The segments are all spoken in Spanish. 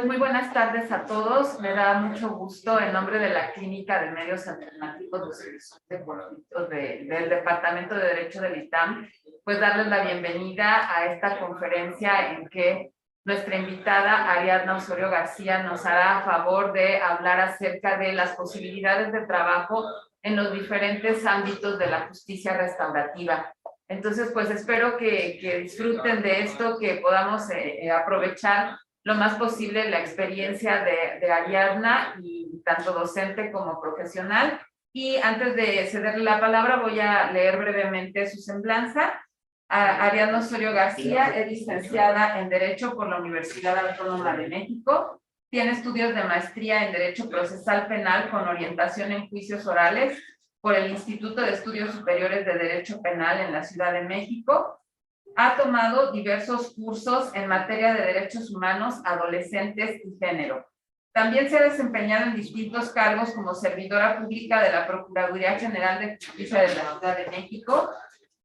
muy buenas tardes a todos. Me da mucho gusto, en nombre de la Clínica de Medios Alternativos de Solución de Conflictos del Departamento de Derecho del ITAM, pues darles la bienvenida a esta conferencia en que nuestra invitada Ariadna Osorio García nos hará favor de hablar acerca de las posibilidades de trabajo en los diferentes ámbitos de la justicia restaurativa. Entonces, pues espero que disfruten de esto, que podamos aprovechar lo más posible la experiencia de Ariadna, y tanto docente como profesional. Y antes de cederle la palabra, voy a leer brevemente su semblanza. Ariadna Osorio García es licenciada en Derecho por la Universidad Autónoma de México. Tiene estudios de maestría en Derecho Procesal Penal con orientación en juicios orales por el Instituto de Estudios Superiores de Derecho Penal en la Ciudad de México. Ha tomado diversos cursos en materia de derechos humanos, adolescentes y género. También se ha desempeñado en distintos cargos como servidora pública de la Procuraduría General de Justicia de la Ciudad de México,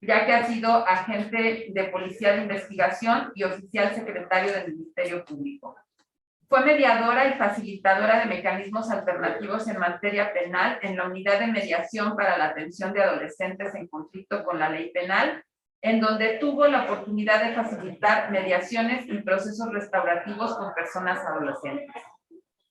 ya que ha sido agente de policía de investigación y oficial secretario del Ministerio Público. Fue mediadora y facilitadora de mecanismos alternativos en materia penal en la Unidad de Mediación para la Atención de Adolescentes en Conflicto con la Ley Penal, en donde tuvo la oportunidad de facilitar mediaciones y procesos restaurativos con personas adolescentes.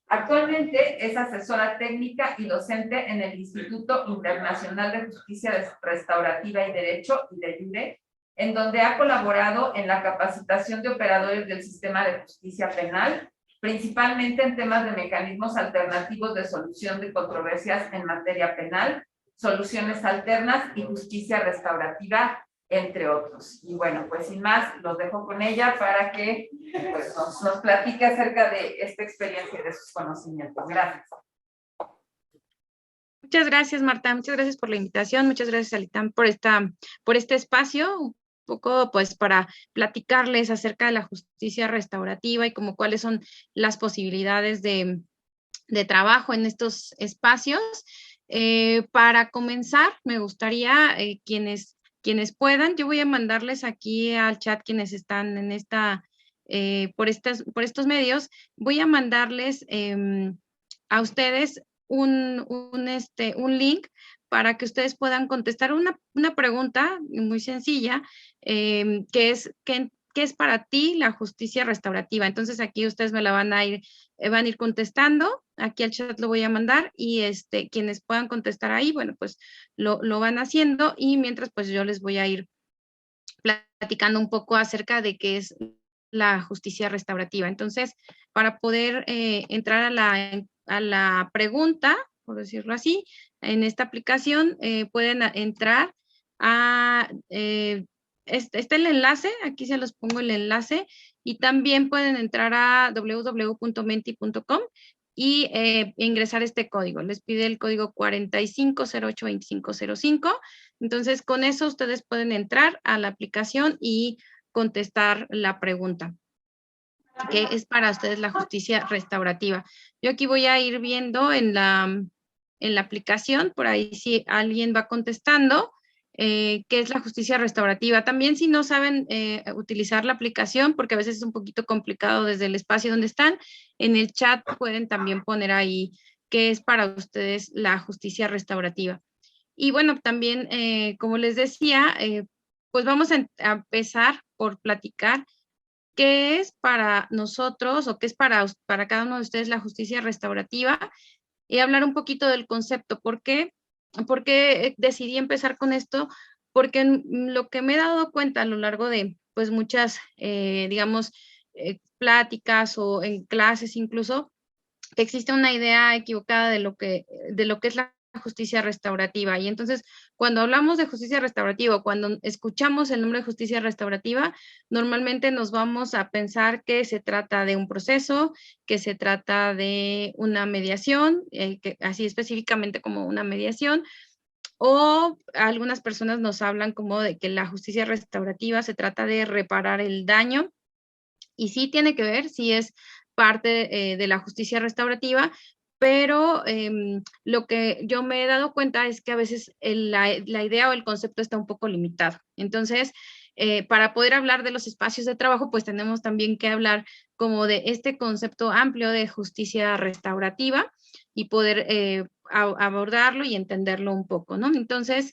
Actualmente es asesora técnica y docente en el Instituto Internacional de Justicia Restaurativa y Derecho, IDEJURE, en donde ha colaborado en la capacitación de operadores del sistema de justicia penal, principalmente en temas de mecanismos alternativos de solución de controversias en materia penal, soluciones alternas y justicia restaurativa, entre otros. Y bueno, pues sin más, los dejo con ella para que pues, nos platique acerca de esta experiencia y de sus conocimientos. Gracias. Muchas gracias, Marta. Muchas gracias por la invitación. Muchas gracias, Alitam, por este espacio, un poco pues para platicarles acerca de la justicia restaurativa y como cuáles son las posibilidades de trabajo en estos espacios. Para comenzar, me gustaría quienes puedan, yo voy a mandarles aquí al chat quienes están en por estos medios, voy a mandarles a ustedes un link para que ustedes puedan contestar una pregunta muy sencilla, que es, ¿qué es para ti la justicia restaurativa? Entonces aquí ustedes me la van a ir contestando, aquí al chat lo voy a mandar y quienes puedan contestar ahí, bueno, pues lo van haciendo y mientras pues yo les voy a ir platicando un poco acerca de qué es la justicia restaurativa. Entonces, para poder entrar a la pregunta, por decirlo así, en esta aplicación pueden entrar a, está el enlace, aquí se los pongo el enlace, y también pueden entrar a www.menti.com y ingresar este código. Les pide el código 45082505. Entonces, con eso ustedes pueden entrar a la aplicación y contestar la pregunta, que es para ustedes la justicia restaurativa. Yo aquí voy a ir viendo en la aplicación, por ahí si alguien va contestando, qué es la justicia restaurativa. También si no saben utilizar la aplicación, porque a veces es un poquito complicado desde el espacio donde están, en el chat pueden también poner ahí qué es para ustedes la justicia restaurativa. Y bueno, también, como les decía, pues vamos a empezar por platicar qué es para nosotros o qué es para cada uno de ustedes la justicia restaurativa y hablar un poquito del concepto. ¿Por qué decidí empezar con esto? Porque lo que me he dado cuenta a lo largo de pues muchas, digamos, pláticas o en clases incluso, que existe una idea equivocada de lo que es la justicia restaurativa. Y entonces, cuando hablamos de justicia restaurativa, cuando escuchamos el nombre de justicia restaurativa, normalmente nos vamos a pensar que se trata de un proceso, que se trata de una mediación, que así específicamente como una mediación, o algunas personas nos hablan como de que la justicia restaurativa se trata de reparar el daño, y sí tiene que ver, sí es parte de la justicia restaurativa, pero lo que yo me he dado cuenta es que a veces la idea o el concepto está un poco limitado. Entonces, para poder hablar de los espacios de trabajo, pues tenemos también que hablar como de este concepto amplio de justicia restaurativa y poder abordarlo y entenderlo un poco, ¿no? Entonces,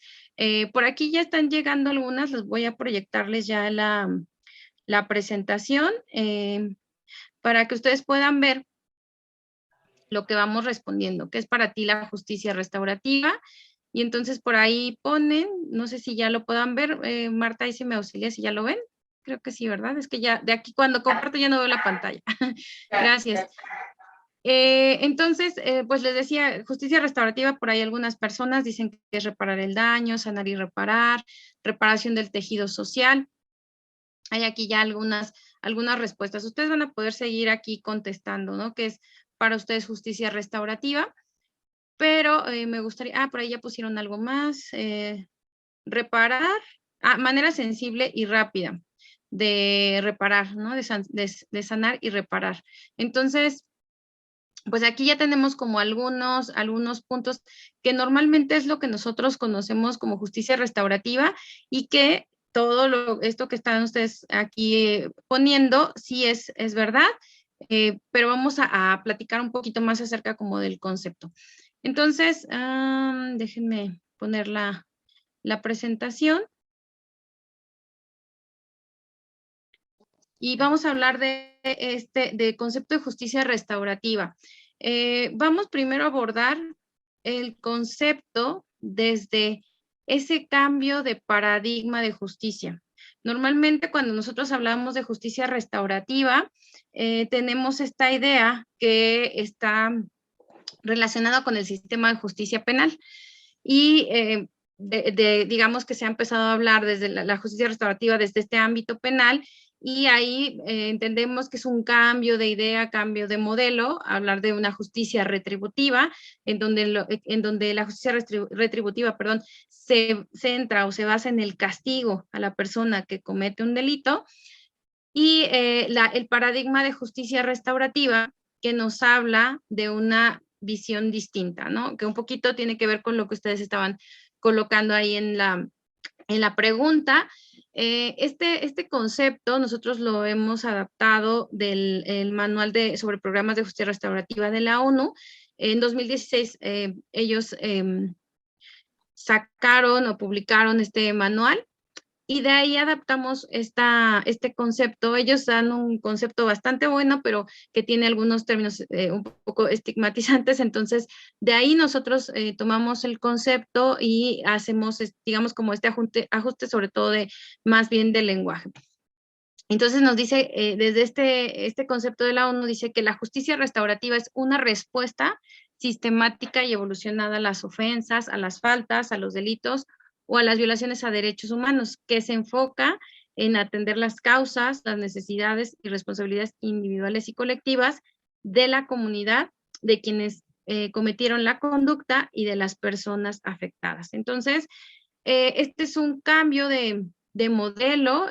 por aquí ya están llegando algunas, les voy a proyectarles ya la presentación para que ustedes puedan ver lo que vamos respondiendo, ¿qué es para ti la justicia restaurativa? Y entonces por ahí ponen, no sé si ya lo puedan ver, Marta, ahí si me auxilia, si ya lo ven. Creo que sí, ¿verdad? Es que ya de aquí cuando comparto ya no veo la pantalla. Gracias. Entonces, pues les decía, justicia restaurativa, por ahí algunas personas dicen que es reparar el daño, sanar y reparar, reparación del tejido social. Hay aquí ya algunas respuestas. Ustedes van a poder seguir aquí contestando, ¿no? Que es para ustedes justicia restaurativa, pero me gustaría, por ahí ya pusieron algo más, reparar, manera sensible y rápida de reparar, ¿no? De sanar y reparar. Entonces, pues aquí ya tenemos como algunos puntos que normalmente es lo que nosotros conocemos como justicia restaurativa y que todo esto que están ustedes aquí poniendo, sí es verdad, pero vamos a platicar un poquito más acerca como del concepto. Entonces, déjenme poner la presentación. Y vamos a hablar de concepto de justicia restaurativa. Vamos primero a abordar el concepto desde ese cambio de paradigma de justicia. Normalmente cuando nosotros hablamos de justicia restaurativa, tenemos esta idea que está relacionada con el sistema de justicia penal y digamos que se ha empezado a hablar desde la justicia restaurativa desde este ámbito penal y ahí entendemos que es un cambio de idea, cambio de modelo, hablar de una justicia retributiva, en donde la justicia retributiva, perdón, se centra o se basa en el castigo a la persona que comete un delito, y el paradigma de justicia restaurativa que nos habla de una visión distinta, ¿no? Que un poquito tiene que ver con lo que ustedes estaban colocando ahí en la pregunta. Este concepto nosotros lo hemos adaptado del el manual sobre programas de justicia restaurativa de la ONU. En 2016 ellos sacaron o publicaron este manual y de ahí adaptamos este concepto. Ellos dan un concepto bastante bueno, pero que tiene algunos términos un poco estigmatizantes. Entonces, de ahí nosotros tomamos el concepto y hacemos, digamos, como este ajuste sobre todo más bien del lenguaje. Entonces nos dice, desde este concepto de la ONU, dice que la justicia restaurativa es una respuesta sistemática y evolucionada a las ofensas, a las faltas, a los delitos o a las violaciones a derechos humanos, que se enfoca en atender las causas, las necesidades y responsabilidades individuales y colectivas de la comunidad, de quienes cometieron la conducta y de las personas afectadas. Entonces, este es un cambio de modelo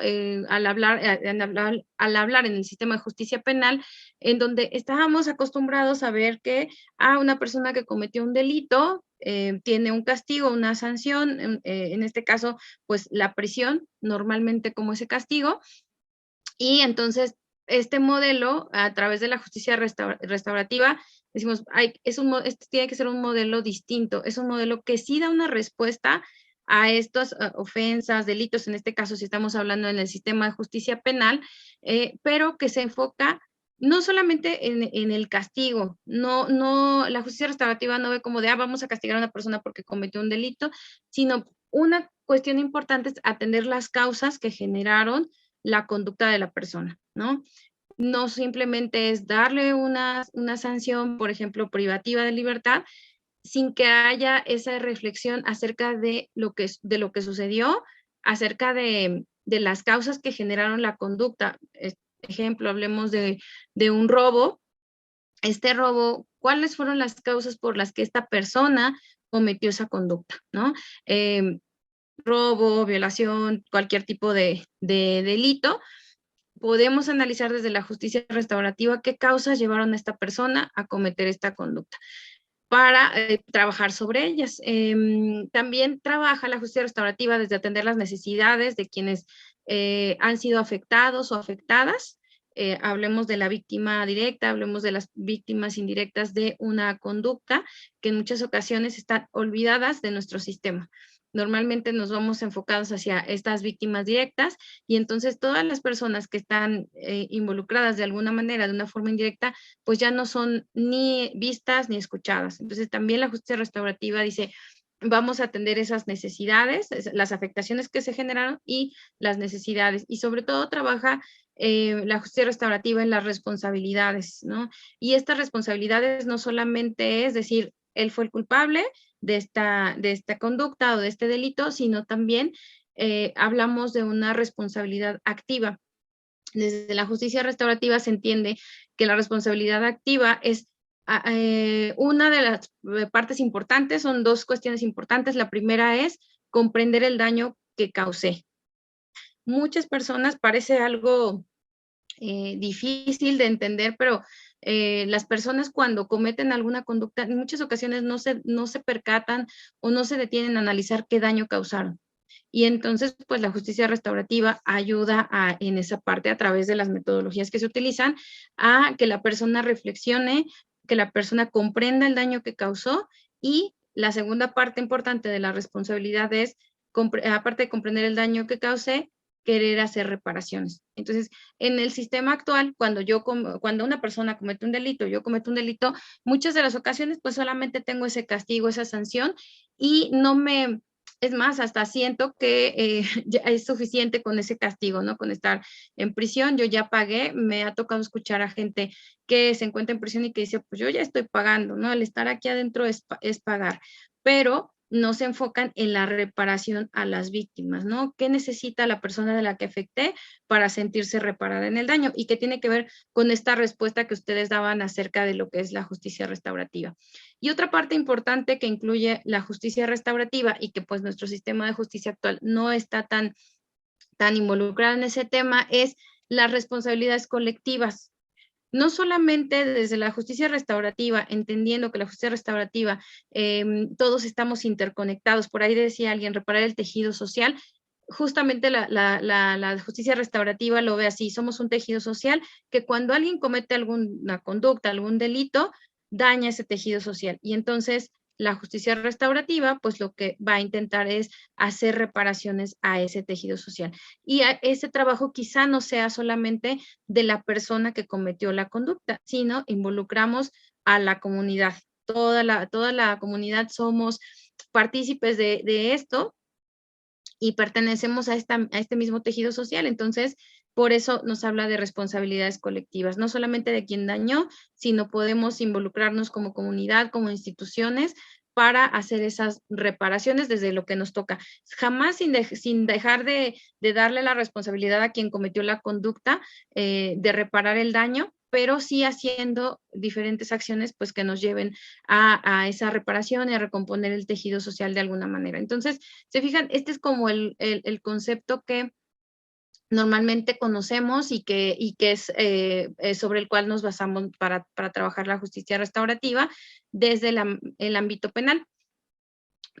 al hablar en el sistema de justicia penal, en donde estábamos acostumbrados a ver que una persona que cometió un delito tiene un castigo, una sanción, en este caso, pues la prisión, normalmente como ese castigo, y entonces este modelo, a través de la justicia restaurativa, decimos, este tiene que ser un modelo distinto, es un modelo que sí da una respuesta a estas ofensas, delitos, en este caso si estamos hablando en el sistema de justicia penal, pero que se enfoca no solamente en el castigo, la justicia restaurativa no ve como de, vamos a castigar a una persona porque cometió un delito, sino una cuestión importante es atender las causas que generaron la conducta de la persona, ¿no? No simplemente es darle una sanción, por ejemplo, privativa de libertad, sin que haya esa reflexión acerca de lo que sucedió, acerca de las causas que generaron la conducta. Ejemplo, hablemos de un robo. Este robo, ¿cuáles fueron las causas por las que esta persona cometió esa conducta, ¿no? Robo, violación, cualquier tipo de delito, podemos analizar desde la justicia restaurativa qué causas llevaron a esta persona a cometer esta conducta para trabajar sobre ellas. También trabaja la justicia restaurativa desde atender las necesidades de quienes han sido afectados o afectadas. Hablemos de la víctima directa, hablemos de las víctimas indirectas de una conducta que en muchas ocasiones están olvidadas de nuestro sistema. Normalmente nos vamos enfocados hacia estas víctimas directas y entonces todas las personas que están involucradas de alguna manera, de una forma indirecta, pues ya no son ni vistas ni escuchadas. Entonces también la justicia restaurativa dice, vamos a atender esas necesidades, las afectaciones que se generaron y las necesidades. Y sobre todo trabaja la justicia restaurativa en las responsabilidades, ¿no? Y estas responsabilidades no solamente es decir, él fue el culpable de esta conducta o de este delito, sino también hablamos de una responsabilidad activa. Desde la justicia restaurativa se entiende que la responsabilidad activa es una de las partes importantes, son dos cuestiones importantes. La primera es comprender el daño que causé. Muchas personas parece algo difícil de entender, pero las personas cuando cometen alguna conducta, en muchas ocasiones no se percatan o no se detienen a analizar qué daño causaron. Y entonces, pues la justicia restaurativa ayuda en esa parte a través de las metodologías que se utilizan a que la persona reflexione, que la persona comprenda el daño que causó y la segunda parte importante de la responsabilidad es, aparte de comprender el daño que causé, querer hacer reparaciones. Entonces, en el sistema actual, cuando una persona comete un delito, yo cometo un delito, muchas de las ocasiones, pues solamente tengo ese castigo, esa sanción, y es más, hasta siento que ya es suficiente con ese castigo, ¿no? Con estar en prisión, yo ya pagué, me ha tocado escuchar a gente que se encuentra en prisión y que dice, pues yo ya estoy pagando, ¿no? El estar aquí adentro es pagar, pero no se enfocan en la reparación a las víctimas, ¿no? ¿Qué necesita la persona de la que afecté para sentirse reparada en el daño? Y qué tiene que ver con esta respuesta que ustedes daban acerca de lo que es la justicia restaurativa. Y otra parte importante que incluye la justicia restaurativa y que pues nuestro sistema de justicia actual no está tan involucrado en ese tema es las responsabilidades colectivas. No solamente desde la justicia restaurativa, entendiendo que la justicia restaurativa, todos estamos interconectados, por ahí decía alguien, reparar el tejido social, justamente la justicia restaurativa lo ve así, somos un tejido social que cuando alguien comete alguna conducta, algún delito, daña ese tejido social. Y entonces la justicia restaurativa, pues lo que va a intentar es hacer reparaciones a ese tejido social. Y ese trabajo quizá no sea solamente de la persona que cometió la conducta, sino involucramos a la comunidad. Toda la comunidad somos partícipes de esto y pertenecemos a este mismo tejido social. Entonces, por eso nos habla de responsabilidades colectivas, no solamente de quien dañó, sino podemos involucrarnos como comunidad, como instituciones, para hacer esas reparaciones desde lo que nos toca. Jamás sin dejar de darle la responsabilidad a quien cometió la conducta de reparar el daño, pero sí haciendo diferentes acciones pues que nos lleven a esa reparación y a recomponer el tejido social de alguna manera. Entonces, se fijan, este es como el concepto que normalmente conocemos y que es sobre el cual nos basamos para trabajar la justicia restaurativa desde el ámbito penal.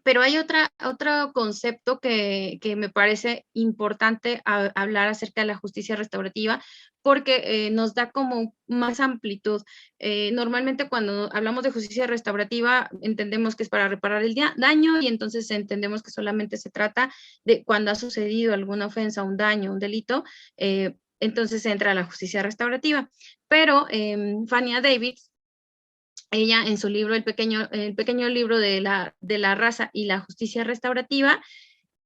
Pero hay otro concepto que me parece importante hablar acerca de la justicia restaurativa porque nos da como más amplitud. Normalmente cuando hablamos de justicia restaurativa entendemos que es para reparar el daño y entonces entendemos que solamente se trata de cuando ha sucedido alguna ofensa, un daño, un delito, entonces entra la justicia restaurativa. Pero Fania Davis, ella en su libro, el pequeño libro de la raza y la justicia restaurativa,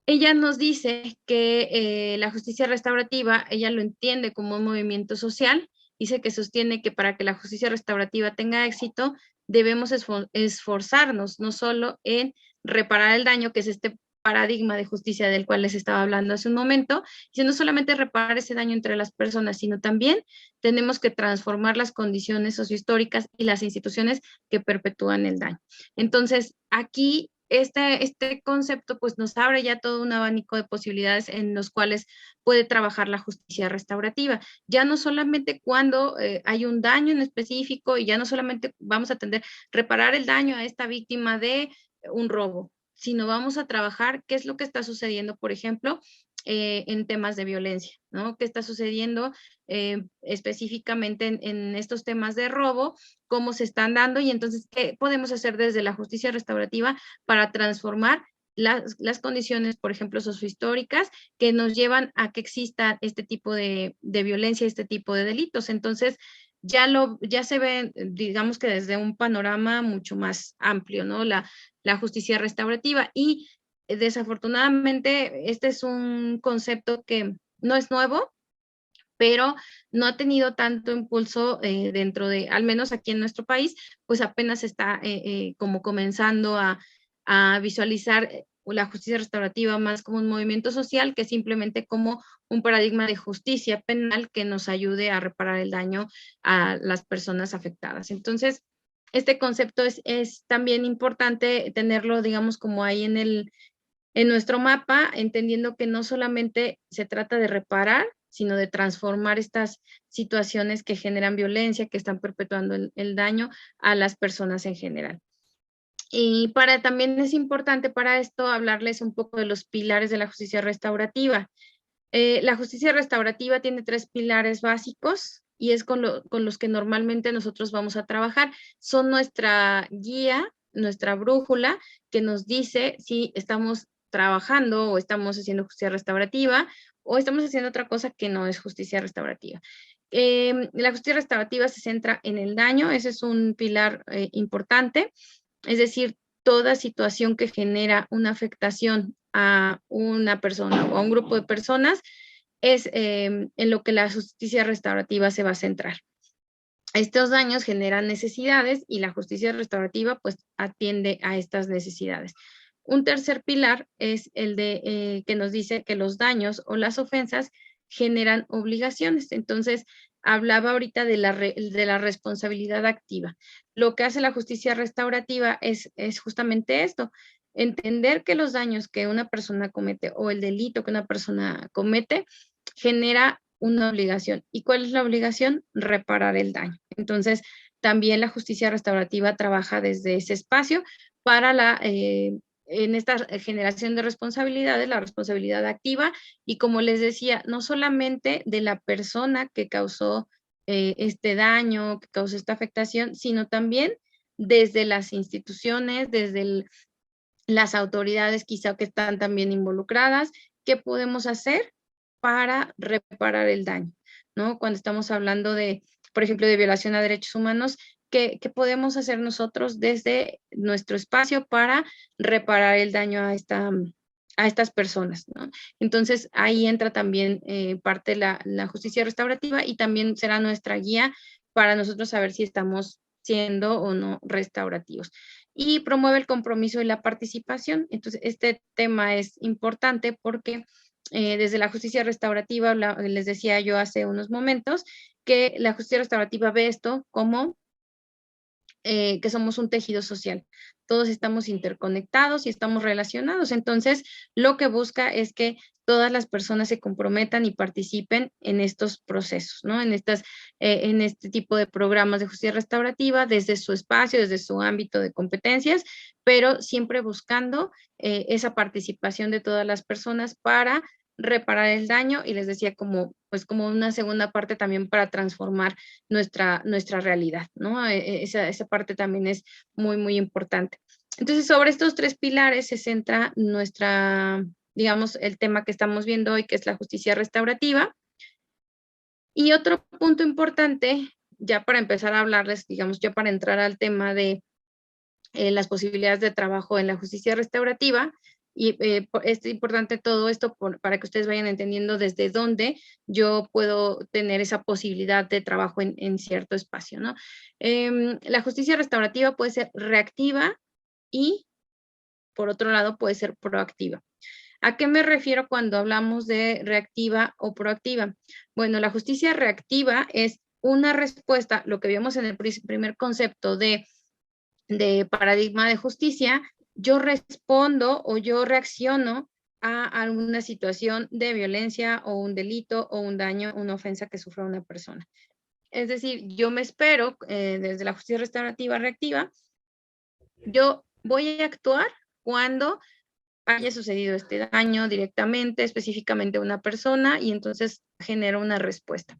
ella nos dice que la justicia restaurativa, ella lo entiende como un movimiento social, dice que sostiene que para que la justicia restaurativa tenga éxito, debemos esforzarnos no solo en reparar el daño, que es este paradigma de justicia del cual les estaba hablando hace un momento, y no solamente reparar ese daño entre las personas, sino también tenemos que transformar las condiciones sociohistóricas y las instituciones que perpetúan el daño. Entonces, aquí este concepto pues nos abre ya todo un abanico de posibilidades en los cuales puede trabajar la justicia restaurativa. Ya no solamente cuando hay un daño en específico y ya no solamente vamos a reparar el daño a esta víctima de un robo, sino vamos a trabajar qué es lo que está sucediendo, por ejemplo, en temas de violencia, ¿no? ¿Qué está sucediendo específicamente en estos temas de robo? ¿Cómo se están dando? Y entonces, ¿qué podemos hacer desde la justicia restaurativa para transformar las condiciones, por ejemplo, sociohistóricas, que nos llevan a que exista este tipo de violencia, este tipo de delitos? Entonces, ya se ve, digamos que desde un panorama mucho más amplio, ¿no? La justicia restaurativa. Y desafortunadamente, este es un concepto que no es nuevo, pero no ha tenido tanto impulso dentro de, al menos aquí en nuestro país, pues apenas está como comenzando a visualizar la justicia restaurativa más como un movimiento social que simplemente como un paradigma de justicia penal que nos ayude a reparar el daño a las personas afectadas. Entonces, este concepto es también importante tenerlo, digamos, como ahí en nuestro mapa, entendiendo que no solamente se trata de reparar, sino de transformar estas situaciones que generan violencia, que están perpetuando el daño a las personas en general. Y también es importante para esto hablarles un poco de los pilares de la justicia restaurativa. La justicia restaurativa tiene 3 pilares básicos y es con los que normalmente nosotros vamos a trabajar. Son nuestra guía, nuestra brújula, que nos dice si estamos trabajando o estamos haciendo justicia restaurativa o estamos haciendo otra cosa que no es justicia restaurativa. La justicia restaurativa se centra en el daño, ese es un pilar importante, es decir, toda situación que genera una afectación a una persona o a un grupo de personas es en lo que la justicia restaurativa se va a centrar. Estos daños generan necesidades y la justicia restaurativa pues atiende a estas necesidades. Un tercer pilar es el de que nos dice que los daños o las ofensas generan obligaciones. Entonces, hablaba ahorita de la responsabilidad activa. Lo que hace la justicia restaurativa es justamente esto, entender que los daños que una persona comete o el delito que una persona comete genera una obligación. ¿Y cuál es la obligación? Reparar el daño. Entonces, también la justicia restaurativa trabaja desde ese espacio para en esta generación de responsabilidades, la responsabilidad activa, y como les decía, no solamente de la persona que causó este daño, que causó esta afectación, sino también desde las instituciones, desde las autoridades quizá que están también involucradas, ¿qué podemos hacer para reparar el daño? ¿No? Cuando estamos hablando de, por ejemplo, de violación a derechos humanos, ¿qué podemos hacer nosotros desde nuestro espacio para reparar el daño a estas personas, ¿no? Entonces, ahí entra también parte la justicia restaurativa y también será nuestra guía para nosotros saber si estamos siendo o no restaurativos. Y promueve el compromiso y la participación. Entonces, este tema es importante porque desde la justicia restaurativa, les decía yo hace unos momentos, que la justicia restaurativa ve esto como que somos un tejido social. Todos estamos interconectados y estamos relacionados. Entonces, lo que busca es que todas las personas se comprometan y participen en estos procesos, ¿no? En este tipo de programas de justicia restaurativa, desde su espacio, desde su ámbito de competencias, pero siempre buscando esa participación de todas las personas para reparar el daño y les decía pues como una segunda parte también para transformar nuestra realidad, ¿no? Esa parte también es muy, muy importante. Entonces, sobre estos 3 pilares se centra digamos, el tema que estamos viendo hoy, que es la justicia restaurativa. Y otro punto importante, ya para empezar a hablarles, digamos, ya para entrar al tema de las posibilidades de trabajo en la justicia restaurativa, y es importante todo esto para que ustedes vayan entendiendo desde dónde yo puedo tener esa posibilidad de trabajo en cierto espacio, ¿no? La justicia restaurativa puede ser reactiva y, por otro lado, puede ser proactiva. ¿A qué me refiero cuando hablamos de reactiva o proactiva? Bueno, la justicia reactiva es una respuesta, lo que vimos en el primer concepto de paradigma de justicia, yo respondo o yo reacciono a alguna situación de violencia o un delito o un daño, una ofensa que sufra una persona. Es decir, yo me espero desde la justicia restaurativa reactiva, yo voy a actuar cuando haya sucedido este daño directamente, específicamente a una persona, y entonces genera una respuesta.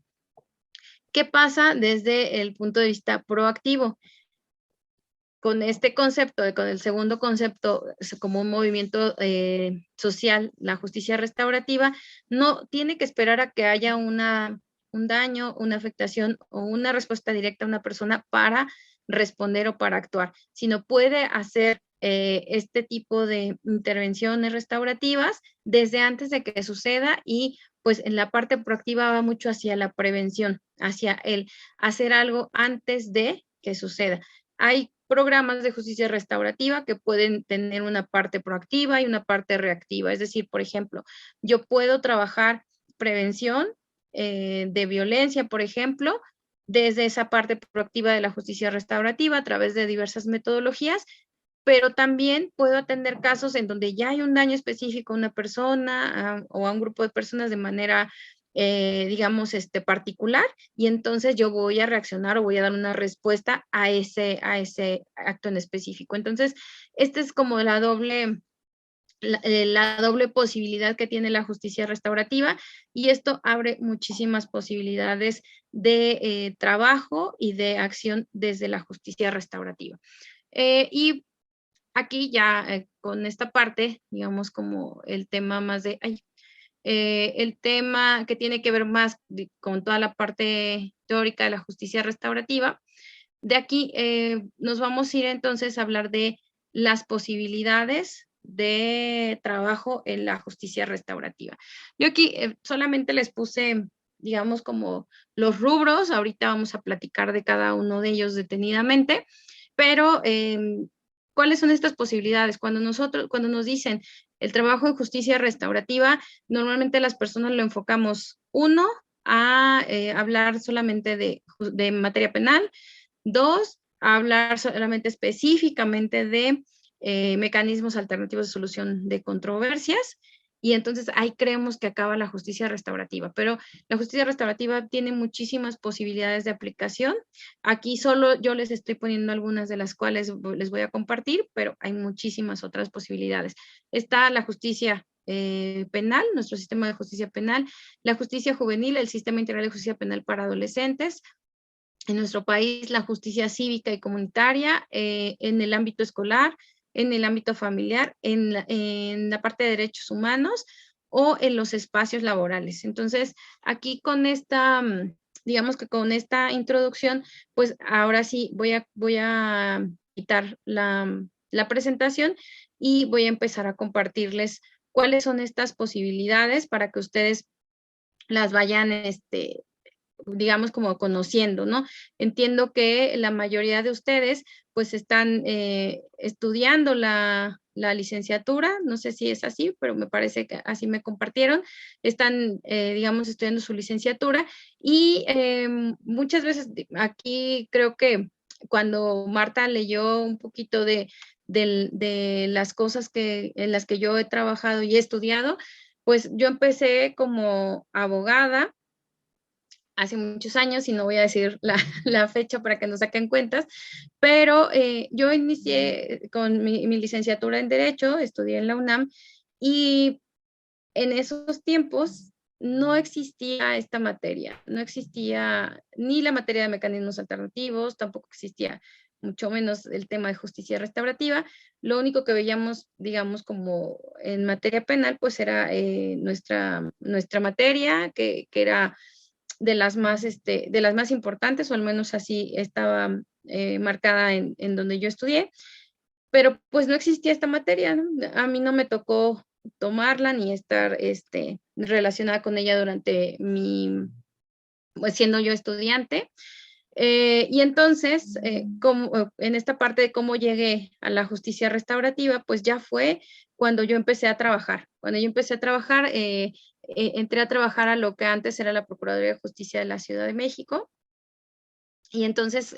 ¿Qué pasa desde el punto de vista proactivo? Con este concepto, con el segundo concepto, como un movimiento social, la justicia restaurativa, no tiene que esperar a que haya un daño, una afectación o una respuesta directa a una persona para responder o para actuar, sino puede hacer este tipo de intervenciones restaurativas desde antes de que suceda, y pues en la parte proactiva va mucho hacia la prevención, hacia el hacer algo antes de que suceda. Hay programas de justicia restaurativa que pueden tener una parte proactiva y una parte reactiva. Es decir, por ejemplo, yo puedo trabajar prevención de violencia, por ejemplo, desde esa parte proactiva de la justicia restaurativa a través de diversas metodologías, pero también puedo atender casos en donde ya hay un daño específico a una persona o a un grupo de personas de manera, digamos, particular, y entonces yo voy a reaccionar o voy a dar una respuesta a ese acto en específico. Entonces, esta es como la doble posibilidad que tiene la justicia restaurativa, y esto abre muchísimas posibilidades de trabajo y de acción desde la justicia restaurativa. Y aquí ya con esta parte, digamos, como el tema más de, el tema que tiene que ver más con toda la parte teórica de la justicia restaurativa. De aquí nos vamos a ir entonces a hablar de las posibilidades de trabajo en la justicia restaurativa. Yo aquí solamente les puse, digamos, como los rubros. Ahorita vamos a platicar de cada uno de ellos detenidamente, pero ¿cuáles son estas posibilidades? Cuando nos dicen el trabajo en justicia restaurativa, normalmente las personas lo enfocamos, uno, a hablar solamente de materia penal; dos, a hablar solamente específicamente de mecanismos alternativos de solución de controversias. Y entonces ahí creemos que acaba la justicia restaurativa, pero la justicia restaurativa tiene muchísimas posibilidades de aplicación. Aquí solo yo les estoy poniendo algunas de las cuales les voy a compartir, pero hay muchísimas otras posibilidades. Está la justicia penal, nuestro sistema de justicia penal; la justicia juvenil, el sistema integral de justicia penal para adolescentes; en nuestro país, la justicia cívica y comunitaria, en el ámbito escolar, en el ámbito familiar, en la parte de derechos humanos o en los espacios laborales. Entonces, aquí con esta, digamos que con esta introducción, pues ahora sí voy a quitar la presentación y voy a empezar a compartirles cuáles son estas posibilidades para que ustedes las vayan, digamos, como conociendo, ¿no? Entiendo que la mayoría de ustedes pues están estudiando la licenciatura, no sé si es así, pero me parece que así me compartieron. Están, digamos, estudiando su licenciatura, y muchas veces aquí creo que cuando Marta leyó un poquito de las cosas en las que yo he trabajado y he estudiado, pues yo empecé como abogada hace muchos años, y no voy a decir la fecha para que no saquen cuentas, pero yo inicié con mi licenciatura en Derecho, estudié en la UNAM, y en esos tiempos no existía esta materia, no existía ni la materia de mecanismos alternativos, tampoco existía mucho menos el tema de justicia restaurativa. Lo único que veíamos, digamos, como en materia penal, pues era nuestra materia, que era de las más importantes, o al menos así estaba marcada en donde yo estudié, pero pues no existía esta materia, ¿no? A mí no me tocó tomarla ni estar relacionada con ella durante pues siendo yo estudiante. Y entonces, en esta parte de cómo llegué a la justicia restaurativa, pues ya fue cuando yo empecé a trabajar. Cuando yo empecé a trabajar, entré a trabajar a lo que antes era la Procuraduría de Justicia de la Ciudad de México. Y entonces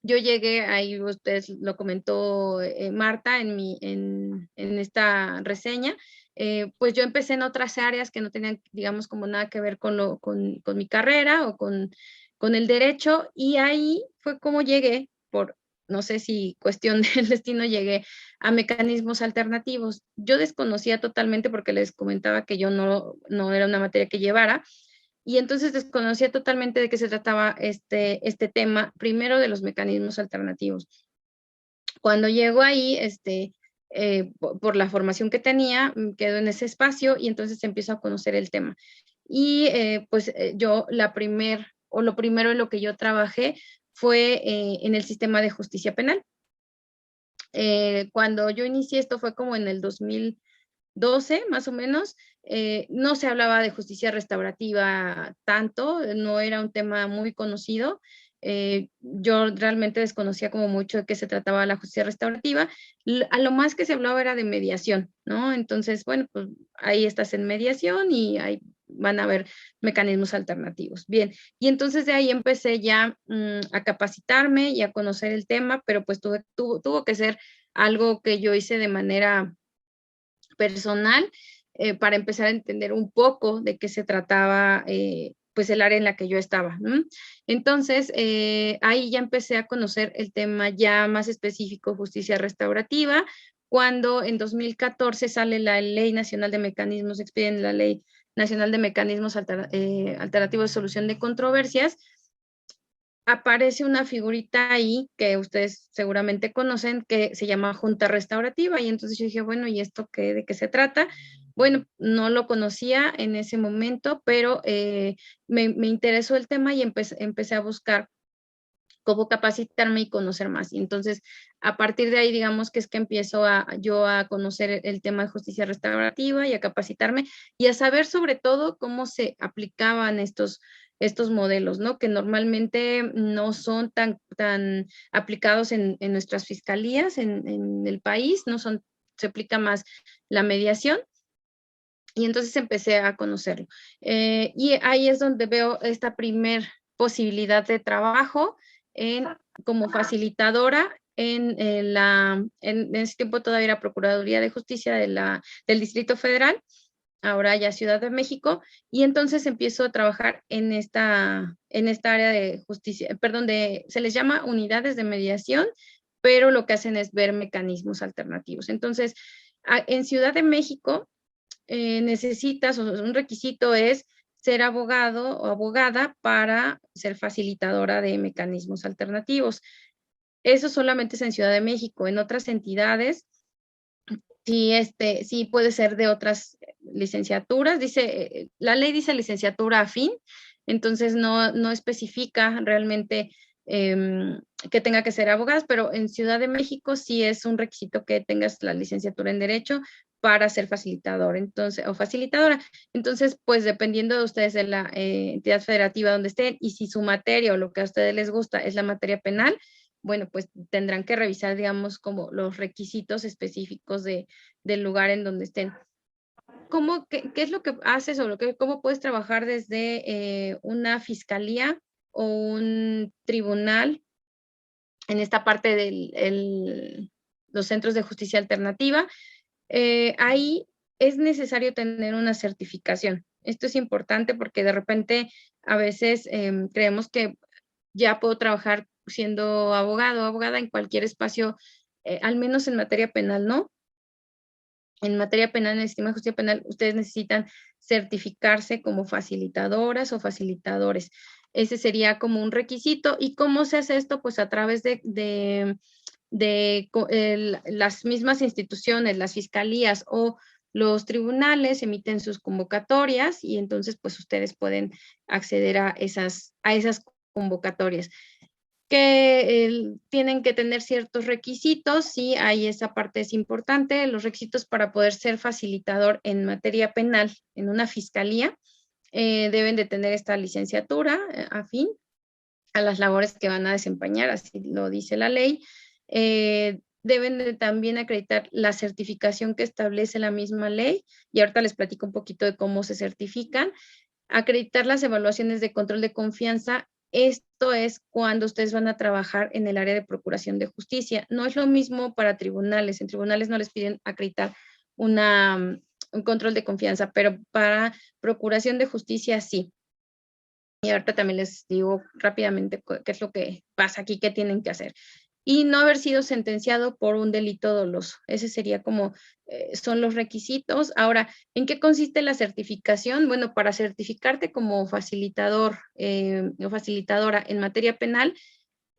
yo llegué, ahí ustedes lo comentó Marta en esta reseña, pues yo empecé en otras áreas que no tenían, digamos, como nada que ver con mi carrera o con el derecho, y ahí fue como llegué no sé si cuestión del destino llegué a mecanismos alternativos. Yo desconocía totalmente porque les comentaba que yo no era una materia que llevara, y entonces desconocía totalmente de qué se trataba este tema, primero de los mecanismos alternativos. Cuando llego ahí, por la formación que tenía, quedo en ese espacio y entonces empiezo a conocer el tema. Y yo lo primero en lo que yo trabajé fue en el sistema de justicia penal. Cuando yo inicié esto fue como en el 2012, más o menos. No se hablaba de justicia restaurativa tanto, no era un tema muy conocido. Yo realmente desconocía como mucho de qué se trataba la justicia restaurativa. A lo más que se hablaba era de mediación, ¿no? Entonces, bueno, pues ahí estás en mediación y ahí van a haber mecanismos alternativos. Bien, y entonces de ahí empecé ya a capacitarme y a conocer el tema, pero pues tuvo que ser algo que yo hice de manera personal, para empezar a entender un poco de qué se trataba, pues el área en la que yo estaba, ¿no? Entonces, ahí ya empecé a conocer el tema ya más específico, justicia restaurativa, cuando en 2014 sale la Ley Nacional de Mecanismos, expiden la Ley Nacional de Mecanismos Alternativos de Solución de Controversias. Aparece una figurita ahí que ustedes seguramente conocen, que se llama Junta Restaurativa, y entonces yo dije, bueno, ¿y esto de qué se trata? Bueno, no lo conocía en ese momento, pero me interesó el tema y empecé a buscar cómo capacitarme y conocer más. Y entonces, a partir de ahí, digamos que es que empiezo yo a conocer el tema de justicia restaurativa y a capacitarme y a saber sobre todo cómo se aplicaban estos modelos, ¿no? Que normalmente no son tan aplicados en nuestras fiscalías, en el país, se aplica más la mediación. Y entonces empecé a conocerlo. Y ahí es donde veo esta primer posibilidad de trabajo como facilitadora en ese tiempo todavía era Procuraduría de Justicia del Distrito Federal, ahora ya Ciudad de México, y entonces empiezo a trabajar en esta área de justicia, perdón, se les llama unidades de mediación, pero lo que hacen es ver mecanismos alternativos. Entonces, en Ciudad de México, necesitas, o un requisito es ser abogado o abogada para ser facilitadora de mecanismos alternativos. Eso solamente es en Ciudad de México. En otras entidades, sí puede ser de otras licenciaturas. La ley dice licenciatura afín, entonces no especifica realmente que tenga que ser abogadas, pero en Ciudad de México sí es un requisito que tengas la licenciatura en Derecho para ser facilitador, entonces, o facilitadora. Entonces, pues dependiendo de ustedes de la entidad federativa donde estén y si su materia o lo que a ustedes les gusta es la materia penal, bueno, pues tendrán que revisar, digamos, como los requisitos específicos del lugar en donde estén. ¿Qué es lo que haces o cómo puedes trabajar desde una fiscalía o un tribunal en esta parte de los centros de justicia alternativa? Ahí es necesario tener una certificación. Esto es importante porque de repente a veces creemos que ya puedo trabajar siendo abogado o abogada en cualquier espacio, al menos en materia penal, ¿no? En materia penal, en el sistema de justicia penal, ustedes necesitan certificarse como facilitadoras o facilitadores. Ese sería como un requisito. ¿Y cómo se hace esto? Pues a través las mismas instituciones, las fiscalías o los tribunales emiten sus convocatorias y entonces pues ustedes pueden acceder a esas convocatorias que tienen que tener ciertos requisitos, sí, ahí esa parte es importante, los requisitos para poder ser facilitador en materia penal en una fiscalía, deben de tener esta licenciatura afín a las labores que van a desempeñar, así lo dice la ley. Deben de también acreditar la certificación que establece la misma ley, y ahorita les platico un poquito de cómo se certifican. Acreditar las evaluaciones de control de confianza. Esto es cuando ustedes van a trabajar en el área de procuración de justicia. No es lo mismo para tribunales. En tribunales no les piden acreditar un control de confianza, pero para procuración de justicia sí. Y ahorita también les digo rápidamente qué es lo que pasa aquí, qué tienen que hacer. y no haber sido sentenciado por un delito doloso. Ese sería como, son los requisitos. Ahora, ¿en qué consiste la certificación? Bueno, para certificarte como facilitador o facilitadora en materia penal,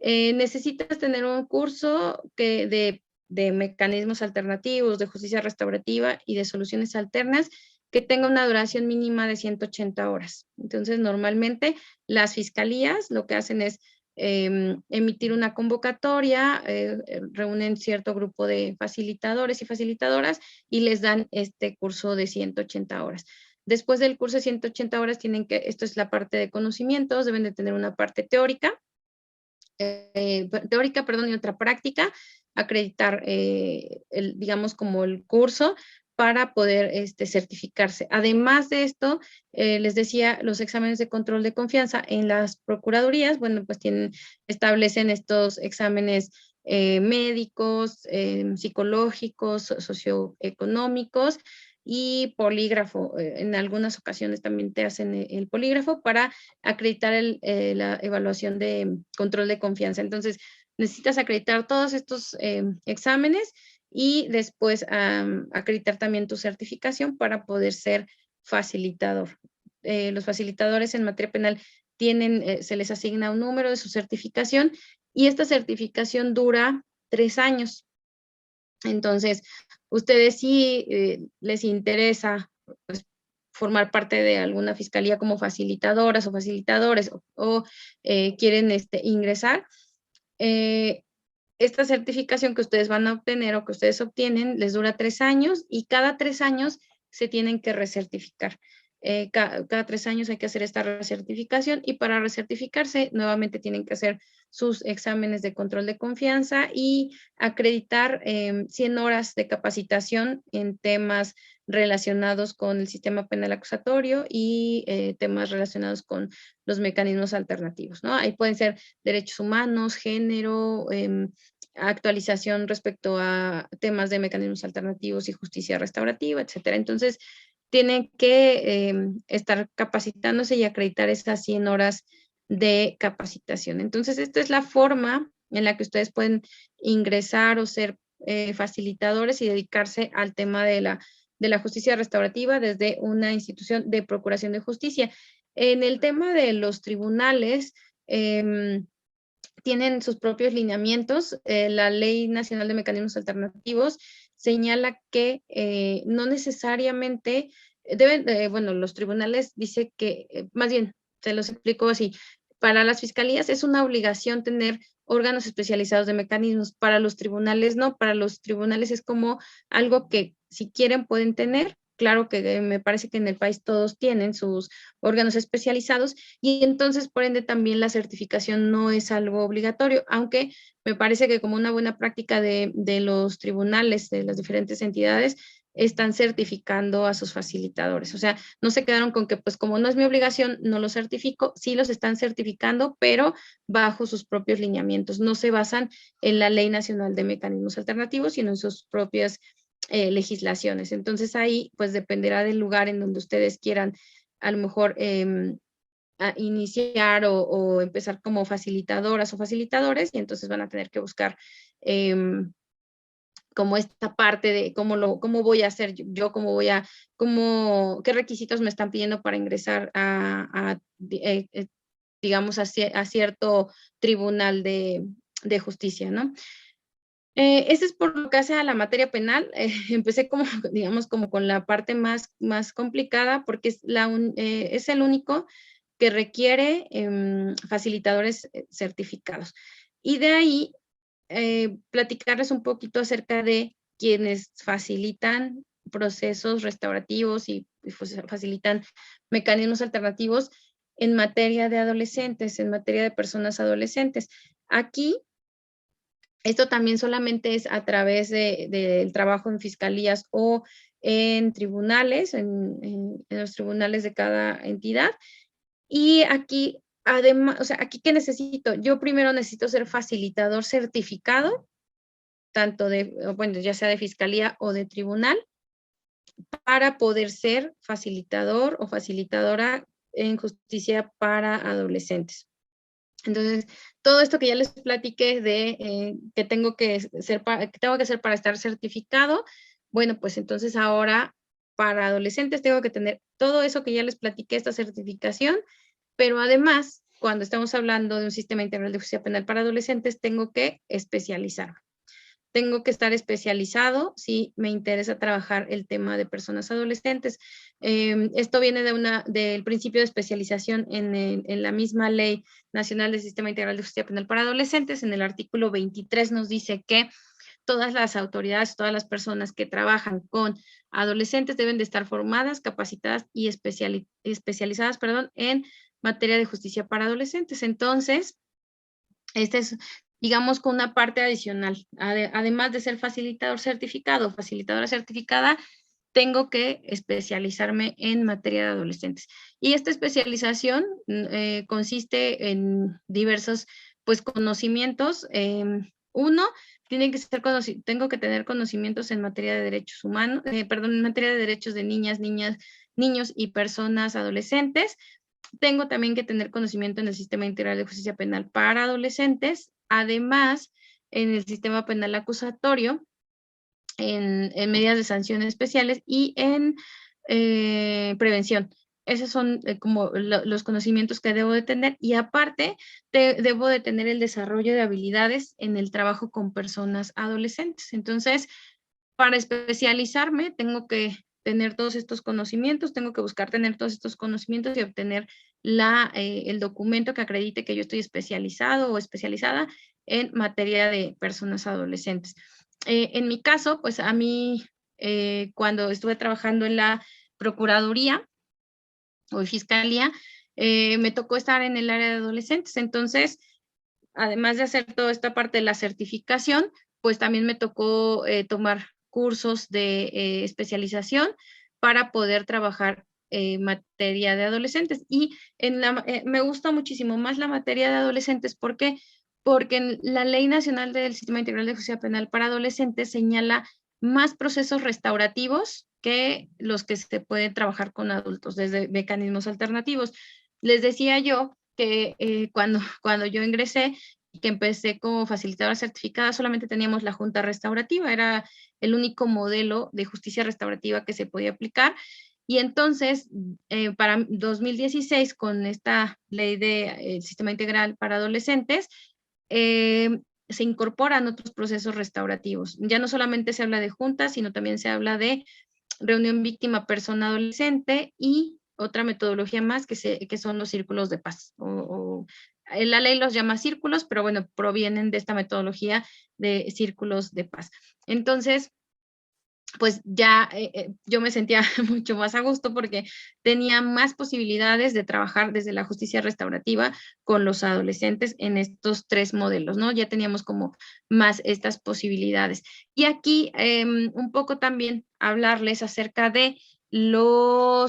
necesitas tener un curso de mecanismos alternativos, de justicia restaurativa y de soluciones alternas que tenga una duración mínima de 180 horas. Entonces, normalmente las fiscalías lo que hacen es emitir una convocatoria, reúnen cierto grupo de facilitadores y facilitadoras y les dan este curso de 180 horas. Después del curso de 180 horas tienen que, esto es la parte de conocimientos, deben de tener una parte teórica, y otra práctica, acreditar, digamos, como el curso para poder certificarse. Además de esto, les decía, los exámenes de control de confianza en las procuradurías, bueno, pues establecen estos exámenes médicos, psicológicos, socioeconómicos y polígrafo. En algunas ocasiones también te hacen el polígrafo para acreditar la evaluación de control de confianza. Entonces, necesitas acreditar todos estos exámenes y después acreditar también tu certificación para poder ser facilitador. Los facilitadores en materia penal se les asigna un número de su certificación y esta certificación dura 3 años. Entonces, ustedes si les interesa pues, formar parte de alguna fiscalía como facilitadoras o facilitadores o quieren ingresar, esta certificación que ustedes van a obtener o que ustedes obtienen les dura 3 años y cada 3 años se tienen que recertificar. Cada 3 años hay que hacer esta recertificación y para recertificarse nuevamente tienen que hacer sus exámenes de control de confianza y acreditar 100 horas de capacitación en temas relacionados con el sistema penal acusatorio y temas relacionados con los mecanismos alternativos, ¿no? Ahí pueden ser derechos humanos, género, actualización respecto a temas de mecanismos alternativos y justicia restaurativa, etcétera. Entonces, tienen que estar capacitándose y acreditar esas 100 horas de capacitación. Entonces, esta es la forma en la que ustedes pueden ingresar o ser facilitadores y dedicarse al tema de la justicia restaurativa desde una institución de procuración de justicia. En el tema de los tribunales, tienen sus propios lineamientos. La Ley Nacional de Mecanismos Alternativos señala que no necesariamente deben, bueno, los tribunales dice que, más bien, te los explico así, para las fiscalías es una obligación tener órganos especializados de mecanismos, para los tribunales no, para los tribunales es como algo que si quieren pueden tener. Claro que me parece que en el país todos tienen sus órganos especializados y entonces, por ende, también la certificación no es algo obligatorio, aunque me parece que como una buena práctica de los tribunales, de las diferentes entidades, están certificando a sus facilitadores. O sea, no se quedaron con que, pues como no es mi obligación, no los certifico, sí los están certificando, pero bajo sus propios lineamientos. No se basan en la Ley Nacional de Mecanismos Alternativos, sino en sus propias legislaciones. Entonces ahí, pues dependerá del lugar en donde ustedes quieran a lo mejor a iniciar o empezar como facilitadoras o facilitadores y entonces van a tener que buscar como esta parte de cómo voy a hacer yo, qué requisitos me están pidiendo para ingresar digamos, a cierto tribunal de justicia, ¿no? Este es por lo que hace a la materia penal. Empecé como, digamos, como con la parte más complicada porque es el único que requiere facilitadores certificados. Y de ahí platicarles un poquito acerca de quienes facilitan procesos restaurativos y facilitan mecanismos alternativos en materia de adolescentes, en materia de personas adolescentes. Aquí, esto también solamente es a través del trabajo en fiscalías o en tribunales, en los tribunales de cada entidad. Y aquí, además, o sea, aquí ¿qué necesito? Yo primero necesito ser facilitador certificado, tanto bueno, ya sea de fiscalía o de tribunal, para poder ser facilitador o facilitadora en justicia para adolescentes. Entonces, todo esto que ya les platiqué de que tengo que ser para estar certificado, bueno, pues entonces ahora para adolescentes tengo que tener todo eso que ya les platiqué, esta certificación, pero además, cuando estamos hablando de un sistema integral de justicia penal para adolescentes, tengo que especializarme. Tengo que estar especializado si me interesa trabajar el tema de personas adolescentes. Esto viene del principio de especialización en la misma Ley Nacional del Sistema Integral de Justicia Penal para Adolescentes. En el artículo 23 nos dice que todas las autoridades, todas las personas que trabajan con adolescentes deben de estar formadas, capacitadas y especializadas, en materia de justicia para adolescentes. Entonces, este es, digamos, con una parte adicional. Además de ser facilitador certificado, facilitadora certificada, tengo que especializarme en materia de adolescentes. Y esta especialización consiste en diversos, pues, conocimientos. Uno, tengo que tener conocimientos en materia de derechos humanos, en materia de derechos de niñas, niños y personas adolescentes. Tengo también que tener conocimiento en el sistema integral de justicia penal para adolescentes, además en el sistema penal acusatorio, en medidas de sanción especiales y en prevención. Esos son como los conocimientos que debo de tener y aparte debo de tener el desarrollo de habilidades en el trabajo con personas adolescentes. Entonces, para especializarme tengo que tener todos estos conocimientos, tengo que buscar tener todos estos conocimientos y obtener el documento que acredite que yo estoy especializado o especializada en materia de personas adolescentes. En mi caso, pues a mí, cuando estuve trabajando en la Procuraduría o Fiscalía, me tocó estar en el área de adolescentes. Entonces, además de hacer toda esta parte de la certificación, pues también me tocó tomar cursos de especialización para poder trabajar materia de adolescentes. Y me gusta muchísimo más la materia de adolescentes. ¿Por qué? Porque en la Ley Nacional del Sistema Integral de Justicia Penal para Adolescentes señala más procesos restaurativos que los que se pueden trabajar con adultos desde mecanismos alternativos. Les decía yo que cuando yo ingresé, que empecé como facilitadora certificada, solamente teníamos la junta restaurativa, era el único modelo de justicia restaurativa que se podía aplicar. Y entonces, para 2016, con esta ley de sistema integral para adolescentes, se incorporan otros procesos restaurativos. Ya no solamente se habla de juntas, sino también se habla de reunión víctima persona adolescente y otra metodología más que son los círculos de paz. La ley los llama círculos, pero bueno, provienen de esta metodología de círculos de paz. Entonces, pues ya yo me sentía mucho más a gusto porque tenía más posibilidades de trabajar desde la justicia restaurativa con los adolescentes en estos tres modelos, ¿no? Ya teníamos como más estas posibilidades. Y aquí un poco también hablarles acerca de lo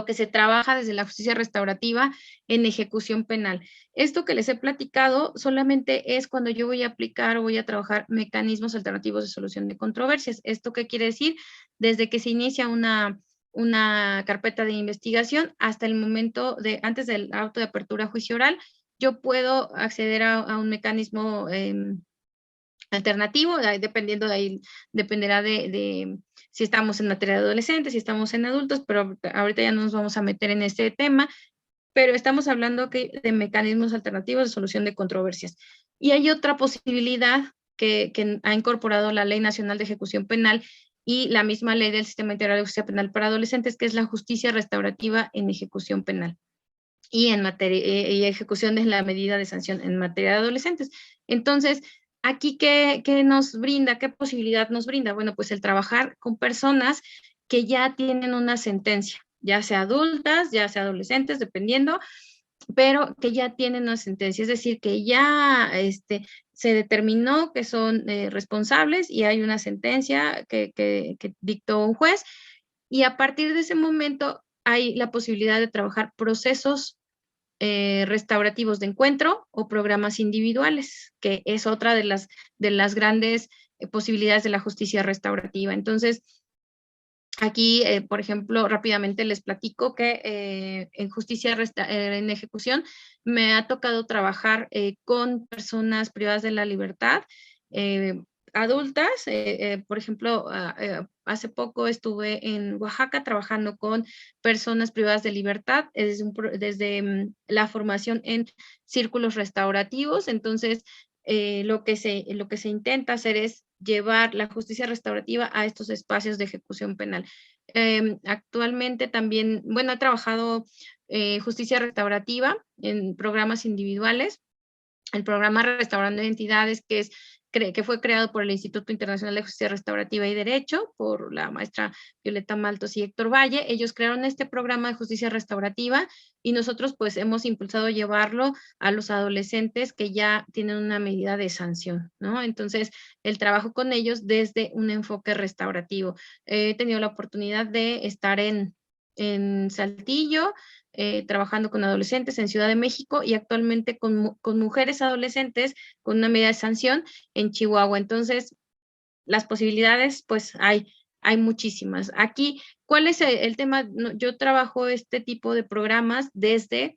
que se trabaja desde la justicia restaurativa en ejecución penal. Esto que les he platicado solamente es cuando yo voy a aplicar o voy a trabajar mecanismos alternativos de solución de controversias. ¿Esto qué quiere decir? Desde que se inicia una carpeta de investigación hasta el momento antes del auto de apertura a juicio oral, yo puedo acceder a un mecanismo alternativo, dependiendo de ahí, dependerá de si estamos en materia de adolescentes, si estamos en adultos, pero ahorita ya no nos vamos a meter en este tema, pero estamos hablando de mecanismos alternativos de solución de controversias. Y hay otra posibilidad que ha incorporado la Ley Nacional de Ejecución Penal y la misma Ley del Sistema Integral de Justicia Penal para Adolescentes, que es la justicia restaurativa en ejecución penal y en materia y ejecución de la medida de sanción en materia de adolescentes. Entonces, aquí, ¿qué nos brinda? ¿Qué posibilidad nos brinda? Bueno, pues el trabajar con personas que ya tienen una sentencia, ya sea adultas, ya sea adolescentes, dependiendo, pero que ya tienen una sentencia, es decir, que ya se determinó que son responsables y hay una sentencia que dictó un juez, y a partir de ese momento hay la posibilidad de trabajar procesos restaurativos de encuentro o programas individuales, que es otra de las grandes posibilidades de la justicia restaurativa. Entonces, Aquí, por ejemplo, rápidamente les platico que en en ejecución me ha tocado trabajar con personas privadas de la libertad, eh, adultas. Por ejemplo, hace poco estuve en Oaxaca trabajando con personas privadas de libertad desde la formación en círculos restaurativos. Entonces, lo que se intenta hacer es llevar la justicia restaurativa a estos espacios de ejecución penal. Actualmente también, bueno, he trabajado justicia restaurativa en programas individuales, el programa Restaurando Identidades, que fue creado por el Instituto Internacional de Justicia Restaurativa y Derecho, por la maestra Violeta Maltos y Héctor Valle. Ellos crearon este programa de justicia restaurativa y nosotros pues hemos impulsado llevarlo a los adolescentes que ya tienen una medida de sanción, ¿no? Entonces, el trabajo con ellos desde un enfoque restaurativo. He tenido la oportunidad de estar en Saltillo, trabajando con adolescentes en Ciudad de México y actualmente con mujeres adolescentes con una medida de sanción en Chihuahua. Entonces, las posibilidades, pues hay muchísimas. Aquí, ¿cuál es el tema? Yo trabajo este tipo de programas desde,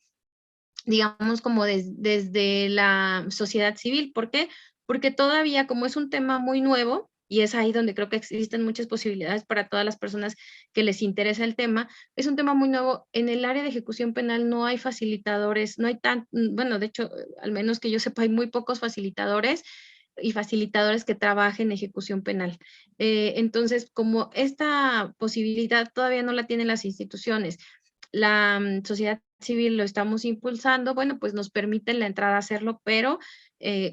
digamos, como desde la sociedad civil. ¿Por qué? Porque todavía, como es un tema muy nuevo, y es ahí donde creo que existen muchas posibilidades para todas las personas que les interesa el tema, es un tema muy nuevo. En el área de ejecución penal no hay facilitadores, no hay bueno, de hecho, al menos que yo sepa, hay muy pocos facilitadores y facilitadores que trabajen en ejecución penal. Entonces, como esta posibilidad todavía no la tienen las instituciones, la sociedad civil lo estamos impulsando, bueno, pues nos permiten la entrada a hacerlo, pero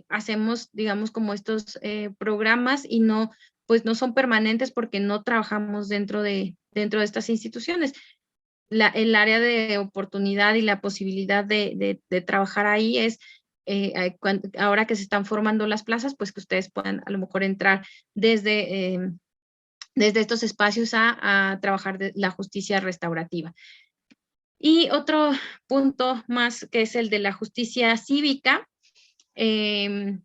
hacemos, digamos, como estos programas y no, pues no son permanentes porque no trabajamos dentro de estas instituciones. El área de oportunidad y la posibilidad de trabajar ahí es, ahora que se están formando las plazas, pues que ustedes puedan a lo mejor entrar desde estos espacios a trabajar la justicia restaurativa. Y otro punto más que es el de la justicia cívica. eh,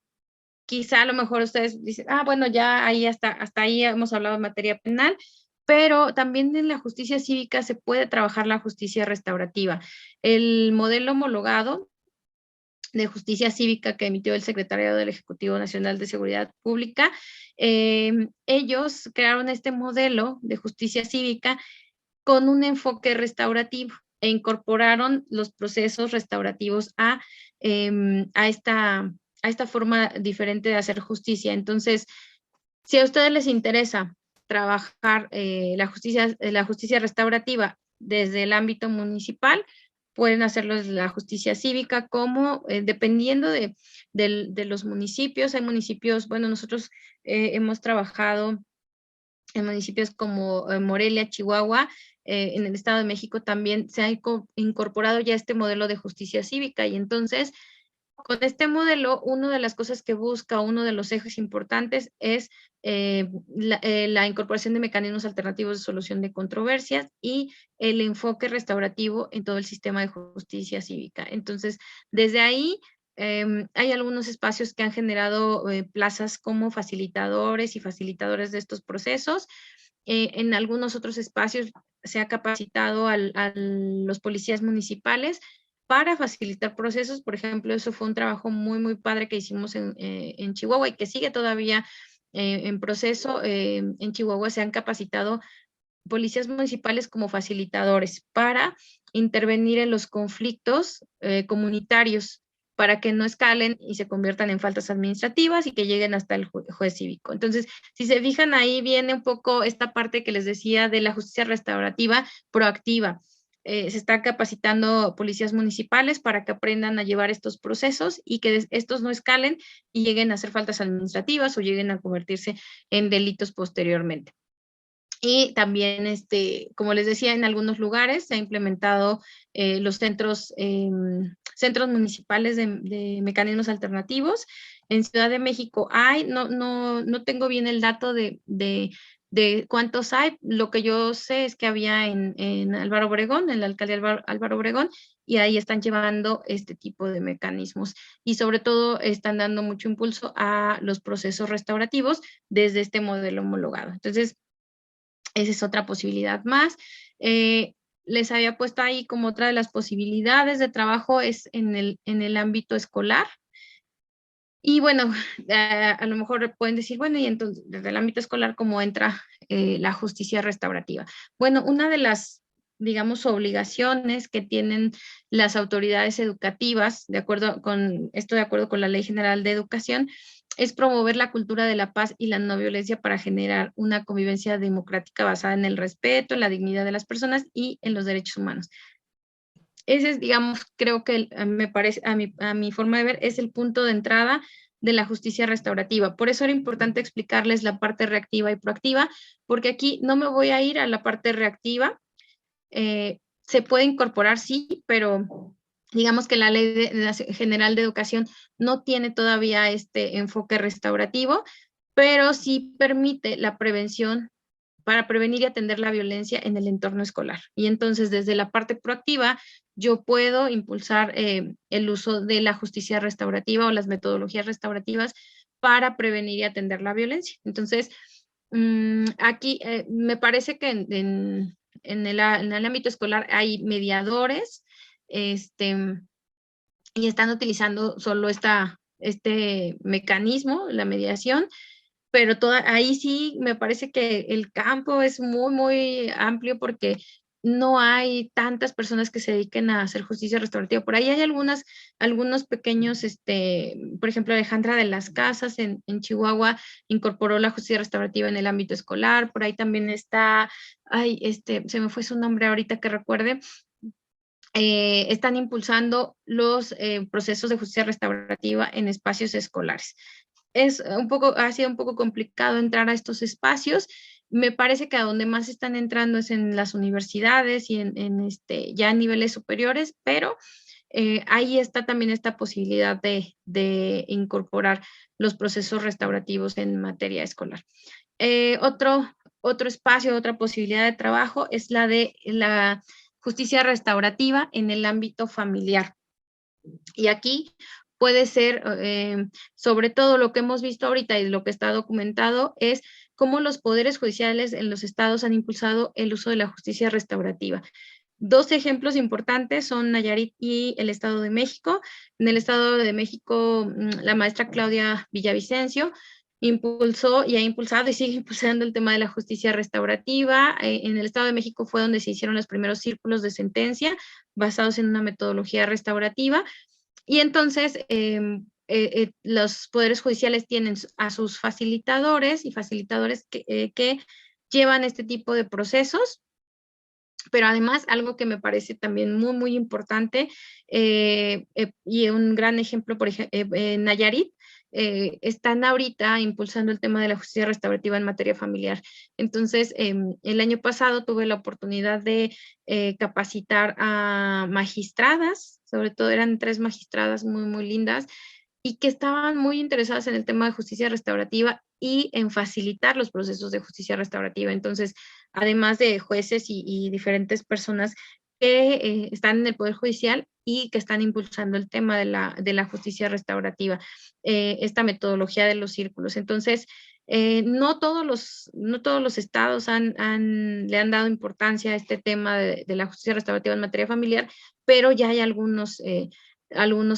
Quizá a lo mejor ustedes dicen, bueno, ya ahí hasta ahí hemos hablado de materia penal, pero también en la justicia cívica se puede trabajar la justicia restaurativa. El modelo homologado de justicia cívica que emitió el Secretariado del Ejecutivo Nacional de Seguridad Pública, ellos crearon este modelo de justicia cívica con un enfoque restaurativo e incorporaron los procesos restaurativos a esta forma diferente de hacer justicia. Entonces, si a ustedes les interesa trabajar la justicia restaurativa desde el ámbito municipal, pueden hacerlo desde la justicia cívica, como dependiendo de los municipios. Hay municipios, bueno, nosotros hemos trabajado en municipios como Morelia, Chihuahua. En el Estado de México también se ha incorporado ya este modelo de justicia cívica y entonces con este modelo, una de las cosas que busca, uno de los ejes importantes es la incorporación de mecanismos alternativos de solución de controversias y el enfoque restaurativo en todo el sistema de justicia cívica. Entonces, desde ahí hay algunos espacios que han generado plazas como facilitadores y facilitadores de estos procesos. En algunos otros espacios se ha capacitado a los policías municipales para facilitar procesos. Por ejemplo, eso fue un trabajo muy, muy padre que hicimos en Chihuahua y que sigue todavía en proceso. En Chihuahua se han capacitado policías municipales como facilitadores para intervenir en los conflictos comunitarios para que no escalen y se conviertan en faltas administrativas y que lleguen hasta el juez cívico. Entonces, si se fijan, ahí viene un poco esta parte que les decía de la justicia restaurativa proactiva. Se está capacitando policías municipales para que aprendan a llevar estos procesos y que estos no escalen y lleguen a hacer faltas administrativas o lleguen a convertirse en delitos posteriormente. Y también, como les decía, en algunos lugares se ha implementado los centros municipales de mecanismos alternativos. En Ciudad de México no tengo bien el dato de cuántos hay. Lo que yo sé es que había en Álvaro Obregón, en la alcaldía Álvaro Obregón, y ahí están llevando este tipo de mecanismos. Y sobre todo están dando mucho impulso a los procesos restaurativos desde este modelo homologado. Entonces, Esa es otra posibilidad más. Les había puesto ahí como otra de las posibilidades de trabajo es en el ámbito escolar. Y bueno, a lo mejor pueden decir, bueno, y entonces desde el ámbito escolar, ¿cómo entra la justicia restaurativa? Bueno, una de las, digamos, obligaciones que tienen las autoridades educativas, de acuerdo con la Ley General de Educación, es promover la cultura de la paz y la no violencia para generar una convivencia democrática basada en el respeto, en la dignidad de las personas y en los derechos humanos. Ese es, digamos, creo que me parece, a mi forma de ver, es el punto de entrada de la justicia restaurativa. Por eso era importante explicarles la parte reactiva y proactiva, porque aquí no me voy a ir a la parte reactiva. Se puede incorporar, sí, pero digamos que la Ley General de Educación no tiene todavía este enfoque restaurativo, pero sí permite la prevención para prevenir y atender la violencia en el entorno escolar. Y entonces, desde la parte proactiva, yo puedo impulsar el uso de la justicia restaurativa o las metodologías restaurativas para prevenir y atender la violencia. Entonces, aquí me parece que en el ámbito escolar hay mediadores, y están utilizando solo este mecanismo, la mediación, pero ahí sí me parece que el campo es muy, muy amplio porque no hay tantas personas que se dediquen a hacer justicia restaurativa. Por ahí hay algunos pequeños, por ejemplo, Alejandra de las Casas en Chihuahua incorporó la justicia restaurativa en el ámbito escolar. Por ahí también está, ay, se me fue su nombre ahorita que recuerde. Están impulsando los procesos de justicia restaurativa en espacios escolares. Ha sido un poco complicado entrar a estos espacios. Me parece que a donde más están entrando es en las universidades y ya a niveles superiores, pero ahí está también esta posibilidad de incorporar los procesos restaurativos en materia escolar. Otro espacio, otra posibilidad de trabajo es la de la justicia restaurativa en el ámbito familiar. Y aquí puede ser, sobre todo lo que hemos visto ahorita y lo que está documentado, es cómo los poderes judiciales en los estados han impulsado el uso de la justicia restaurativa. Dos ejemplos importantes son Nayarit y el Estado de México. En el Estado de México, la maestra Claudia Villavicencio impulsó y ha impulsado y sigue impulsando el tema de la justicia restaurativa. En el Estado de México fue donde se hicieron los primeros círculos de sentencia basados en una metodología restaurativa. Y entonces los poderes judiciales tienen a sus facilitadores y facilitadores que llevan este tipo de procesos. Pero además, algo que me parece también muy, muy importante y un gran ejemplo, por ejemplo, en Nayarit, están ahorita impulsando el tema de la justicia restaurativa en materia familiar. Entonces, el año pasado tuve la oportunidad de capacitar a magistradas, sobre todo eran 3 magistradas muy, muy lindas, y que estaban muy interesadas en el tema de justicia restaurativa y en facilitar los procesos de justicia restaurativa. Entonces, además de jueces y diferentes personas que están en el Poder Judicial y que están impulsando el tema de la justicia restaurativa, esta metodología de los círculos. Entonces, no todos los estados le han dado importancia a este tema de la justicia restaurativa en materia familiar, pero ya hay algunos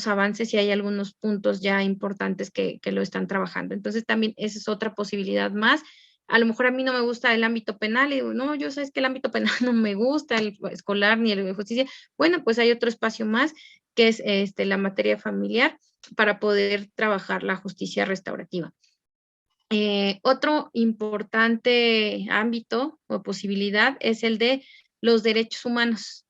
avances y hay algunos puntos ya importantes que lo están trabajando. Entonces, también esa es otra posibilidad más. A lo mejor a mí no me gusta el ámbito penal y digo, no, yo sabes que el ámbito penal no me gusta, el escolar ni el de justicia. Bueno, pues hay otro espacio más que es la materia familiar para poder trabajar la justicia restaurativa. Otro importante ámbito o posibilidad es el de los derechos humanos.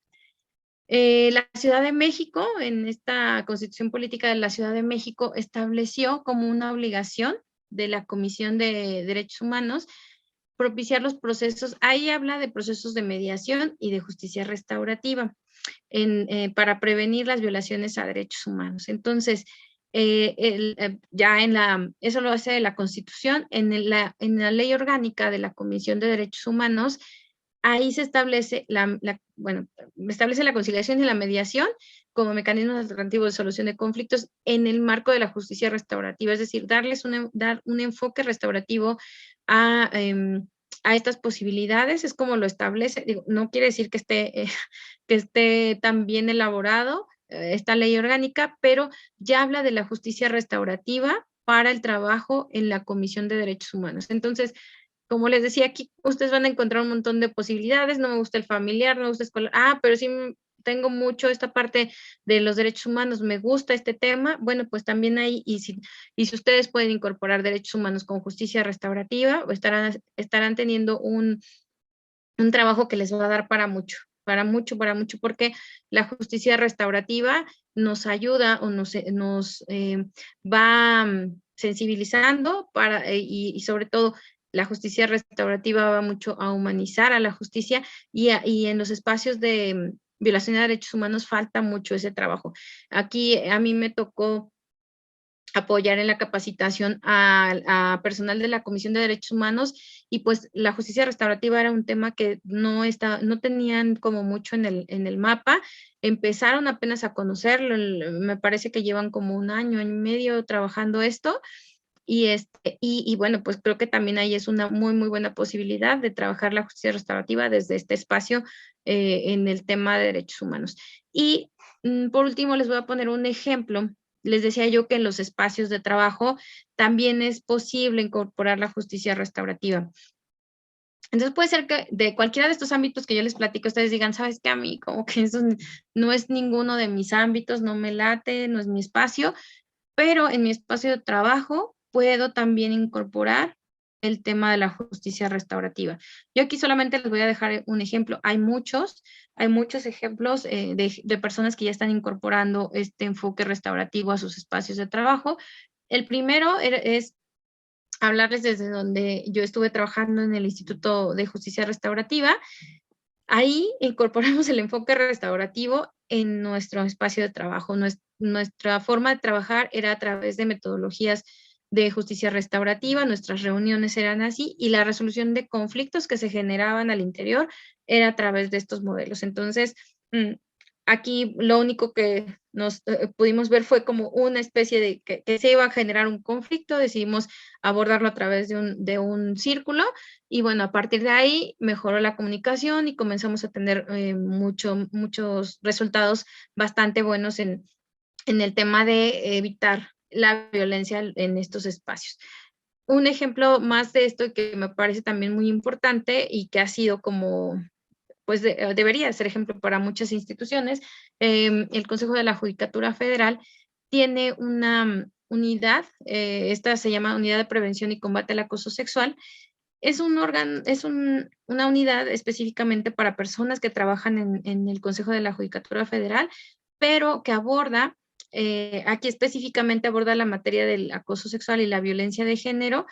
La Ciudad de México, en esta Constitución Política de la Ciudad de México, estableció como una obligación de la Comisión de Derechos Humanos propiciar los procesos. Ahí habla de procesos de mediación y de justicia restaurativa para prevenir las violaciones a derechos humanos. Entonces, eso lo hace la Constitución, en la ley orgánica de la Comisión de Derechos Humanos. Ahí se establece establece la conciliación y la mediación como mecanismos alternativos de solución de conflictos en el marco de la justicia restaurativa, es decir, dar un enfoque restaurativo a a estas posibilidades, es como lo establece. Digo, no quiere decir que esté tan bien elaborado esta ley orgánica, pero ya habla de la justicia restaurativa para el trabajo en la Comisión de Derechos Humanos. Entonces, como les decía, aquí ustedes van a encontrar un montón de posibilidades. No me gusta el familiar, no me gusta escolar. Pero sí tengo mucho esta parte de los derechos humanos, me gusta este tema. Bueno, pues también hay, y si ustedes pueden incorporar derechos humanos con justicia restaurativa, o estarán teniendo un trabajo que les va a dar para mucho, para mucho, porque la justicia restaurativa nos ayuda o nos va sensibilizando y sobre todo la justicia restaurativa va mucho a humanizar a la justicia y en los espacios de violación de derechos humanos falta mucho ese trabajo. Aquí a mí me tocó apoyar en la capacitación a personal de la Comisión de Derechos Humanos y pues la justicia restaurativa era un tema que no tenían como mucho en el mapa. Empezaron apenas a conocerlo, me parece que llevan como un año y medio trabajando esto. Y bueno, pues creo que también ahí es una muy, muy buena posibilidad de trabajar la justicia restaurativa desde este espacio en el tema de derechos humanos. Y por último, les voy a poner un ejemplo. Les decía yo que en los espacios de trabajo también es posible incorporar la justicia restaurativa. Entonces puede ser que de cualquiera de estos ámbitos que yo les platico, ustedes digan, ¿sabes qué? A mí como que eso no es ninguno de mis ámbitos, no me late, no es mi espacio, pero en mi espacio de trabajo puedo también incorporar el tema de la justicia restaurativa. Yo aquí solamente les voy a dejar un ejemplo. Hay muchos ejemplos de personas que ya están incorporando este enfoque restaurativo a sus espacios de trabajo. El primero es hablarles desde donde yo estuve trabajando en el Instituto de Justicia Restaurativa. Ahí incorporamos el enfoque restaurativo en nuestro espacio de trabajo. Nuestra forma de trabajar era a través de metodologías de justicia restaurativa, nuestras reuniones eran así y la resolución de conflictos que se generaban al interior era a través de estos modelos. Entonces, aquí lo único que nos pudimos ver fue como una especie de que se iba a generar un conflicto, decidimos abordarlo a través de un círculo y bueno, a partir de ahí mejoró la comunicación y comenzamos a tener muchos resultados bastante buenos en el tema de evitar la violencia en estos espacios. Un ejemplo más de esto que me parece también muy importante y que ha sido como pues debería ser ejemplo para muchas instituciones. El Consejo de la Judicatura Federal tiene una unidad, esta se llama Unidad de Prevención y Combate al Acoso Sexual. Es un órgano, una unidad específicamente para personas que trabajan en el Consejo de la Judicatura Federal, pero que aborda, aquí específicamente aborda la materia del acoso sexual y la violencia de género,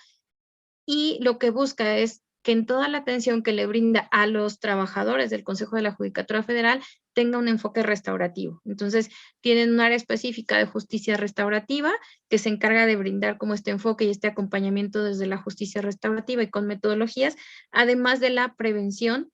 y lo que busca es que en toda la atención que le brinda a los trabajadores del Consejo de la Judicatura Federal tenga un enfoque restaurativo. Entonces, tienen un área específica de justicia restaurativa que se encarga de brindar como este enfoque y este acompañamiento desde la justicia restaurativa y con metodologías, además de la prevención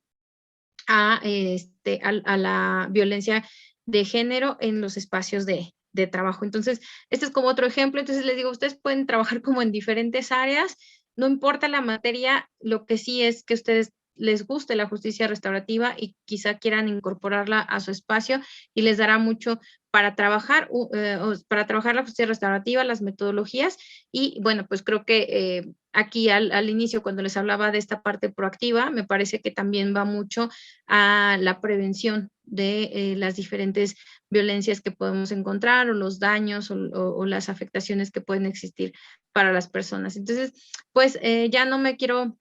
a la violencia de género en los espacios de trabajo. Entonces, este es como otro ejemplo. Entonces, les digo, ustedes pueden trabajar como en diferentes áreas, no importa la materia, lo que sí es que a ustedes les guste la justicia restaurativa y quizá quieran incorporarla a su espacio y les dará mucho para trabajar la justicia restaurativa, las metodologías y bueno, pues creo que aquí al inicio cuando les hablaba de esta parte proactiva, me parece que también va mucho a la prevención de las diferentes violencias que podemos encontrar o los daños o las afectaciones que pueden existir para las personas. Entonces, pues ya no me quiero,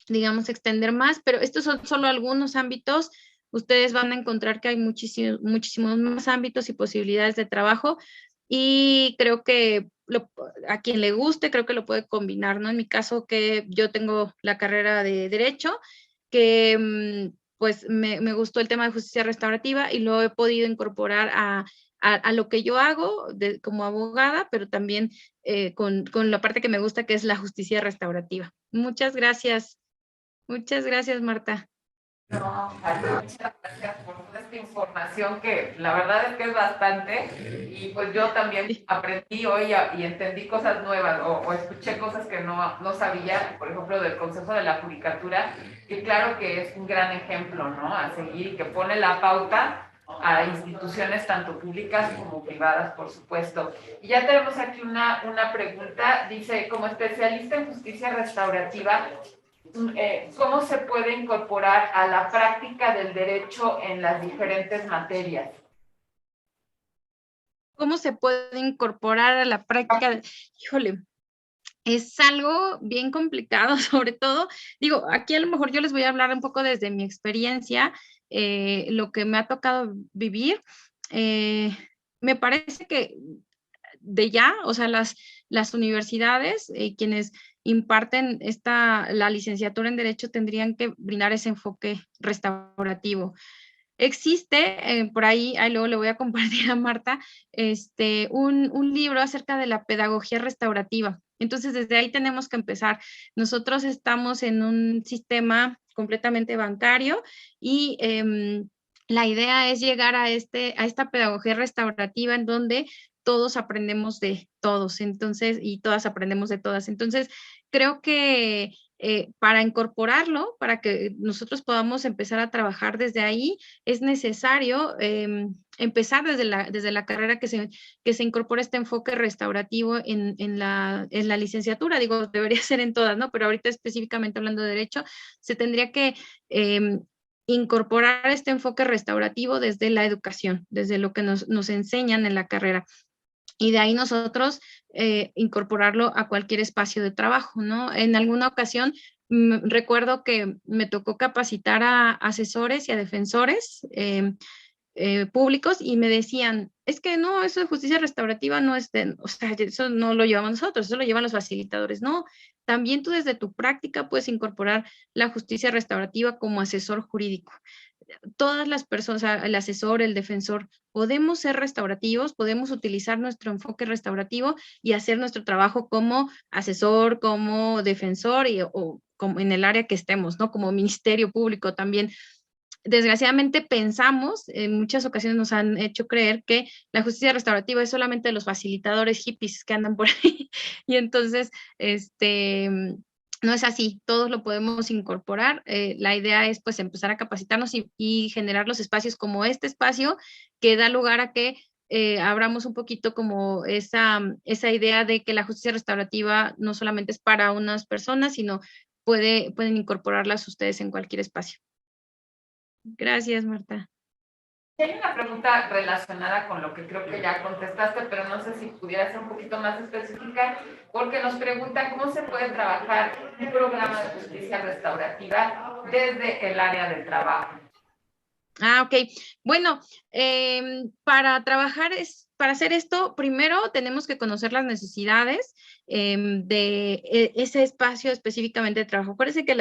digamos, extender más, pero estos son solo algunos ámbitos. Ustedes van a encontrar que hay muchísimos más ámbitos y posibilidades de trabajo y creo que a quien le guste, creo que lo puede combinar, ¿no? En mi caso, que yo tengo la carrera de Derecho, que pues me gustó el tema de justicia restaurativa y lo he podido incorporar a lo que yo hago como abogada, pero también con la parte que me gusta, que es la justicia restaurativa. Muchas gracias. Muchas gracias, Marta. No, muchas gracias por tu esta información que la verdad es que es bastante y pues yo también aprendí hoy y entendí cosas nuevas o escuché cosas que no sabía, por ejemplo, del Consejo de la Judicatura, que claro que es un gran ejemplo, ¿no? A seguir y que pone la pauta a instituciones tanto públicas como privadas, por supuesto. Y ya tenemos aquí una pregunta, dice, como especialista en justicia restaurativa, ¿cómo se puede incorporar a la práctica del derecho en las diferentes materias? ¿Cómo se puede incorporar a la práctica? Híjole, es algo bien complicado, sobre todo, digo, aquí a lo mejor yo les voy a hablar un poco desde mi experiencia, lo que me ha tocado vivir. Me parece que de ya, o sea, las universidades, quienes imparten la licenciatura en Derecho tendrían que brindar ese enfoque restaurativo. Existe, por ahí luego le voy a compartir a Marta, un libro acerca de la pedagogía restaurativa. Entonces, desde ahí tenemos que empezar. Nosotros estamos en un sistema completamente bancario y la idea es llegar a esta pedagogía restaurativa en donde todos aprendemos de todos, entonces, y todas aprendemos de todas. Entonces, creo que para incorporarlo, para que nosotros podamos empezar a trabajar desde ahí, es necesario empezar desde la carrera que se incorpore este enfoque restaurativo en la licenciatura. Digo, debería ser en todas, ¿no? Pero ahorita específicamente hablando de derecho, se tendría que incorporar este enfoque restaurativo desde la educación, desde lo que nos enseñan en la carrera. Y de ahí nosotros incorporarlo a cualquier espacio de trabajo, ¿no? En alguna ocasión recuerdo que me tocó capacitar a asesores y a defensores públicos y me decían, es que no, eso de justicia restaurativa no es o sea, eso no lo llevamos nosotros, eso lo llevan los facilitadores. No, también tú desde tu práctica puedes incorporar la justicia restaurativa como asesor jurídico. Todas las personas, o sea, el asesor, el defensor, podemos ser restaurativos, podemos utilizar nuestro enfoque restaurativo y hacer nuestro trabajo como asesor, como defensor o como en el área que estemos, ¿no? Como ministerio público también. Desgraciadamente pensamos, en muchas ocasiones nos han hecho creer que la justicia restaurativa es solamente de los facilitadores hippies que andan por ahí. Y entonces, no es así, todos lo podemos incorporar. La idea es pues empezar a capacitarnos y generar los espacios como este espacio que da lugar a que abramos un poquito como esa idea de que la justicia restaurativa no solamente es para unas personas, sino pueden incorporarlas ustedes en cualquier espacio. Gracias, Marta. Hay una pregunta relacionada con lo que creo que ya contestaste, pero no sé si pudiera ser un poquito más específica, porque nos pregunta cómo se puede trabajar un programa de justicia restaurativa desde el área del trabajo. Ok. Bueno, para hacer esto, primero tenemos que conocer las necesidades de ese espacio específicamente de trabajo. Acuérdense que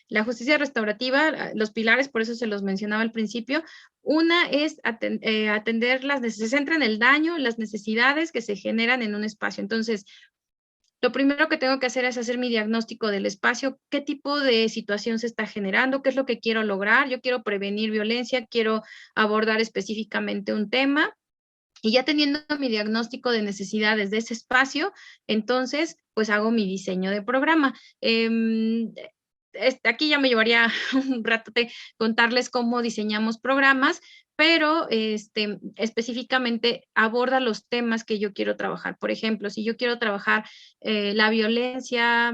la justicia restaurativa, los pilares, por eso se los mencionaba al principio, una es atender se centra en el daño, las necesidades que se generan en un espacio. Entonces, lo primero que tengo que hacer es hacer mi diagnóstico del espacio, qué tipo de situación se está generando, qué es lo que quiero lograr. Yo quiero prevenir violencia, quiero abordar específicamente un tema. Y ya teniendo mi diagnóstico de necesidades de ese espacio, entonces, pues hago mi diseño de programa. Aquí ya me llevaría un rato de contarles cómo diseñamos programas, pero específicamente aborda los temas que yo quiero trabajar. Por ejemplo, si yo quiero trabajar la violencia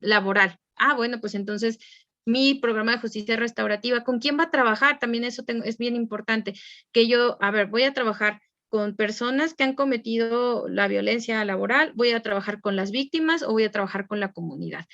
laboral, bueno, pues entonces mi programa de justicia restaurativa, ¿con quién va a trabajar? También eso es bien importante, que yo, voy a trabajar con personas que han cometido la violencia laboral, voy a trabajar con las víctimas o voy a trabajar con la comunidad.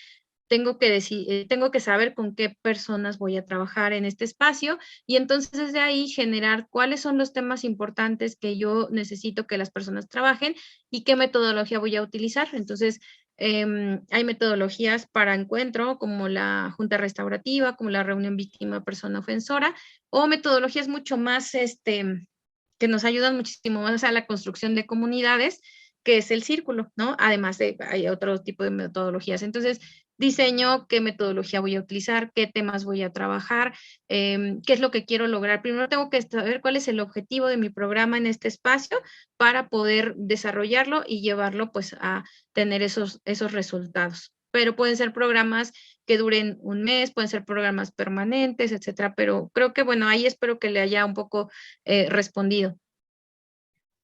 Tengo que saber con qué personas voy a trabajar en este espacio y entonces desde ahí generar cuáles son los temas importantes que yo necesito que las personas trabajen y qué metodología voy a utilizar. Entonces, hay metodologías para encuentro como la junta restaurativa, como la reunión víctima-persona ofensora o metodologías mucho más que nos ayudan muchísimo más a la construcción de comunidades qué es el círculo, ¿no? Además de, hay otro tipo de metodologías. Entonces, diseño qué metodología voy a utilizar, qué temas voy a trabajar, qué es lo que quiero lograr. Primero tengo que saber cuál es el objetivo de mi programa en este espacio para poder desarrollarlo y llevarlo pues a tener esos resultados. Pero pueden ser programas que duren un mes, pueden ser programas permanentes, etcétera. Pero creo que, bueno, ahí espero que le haya un poco respondido.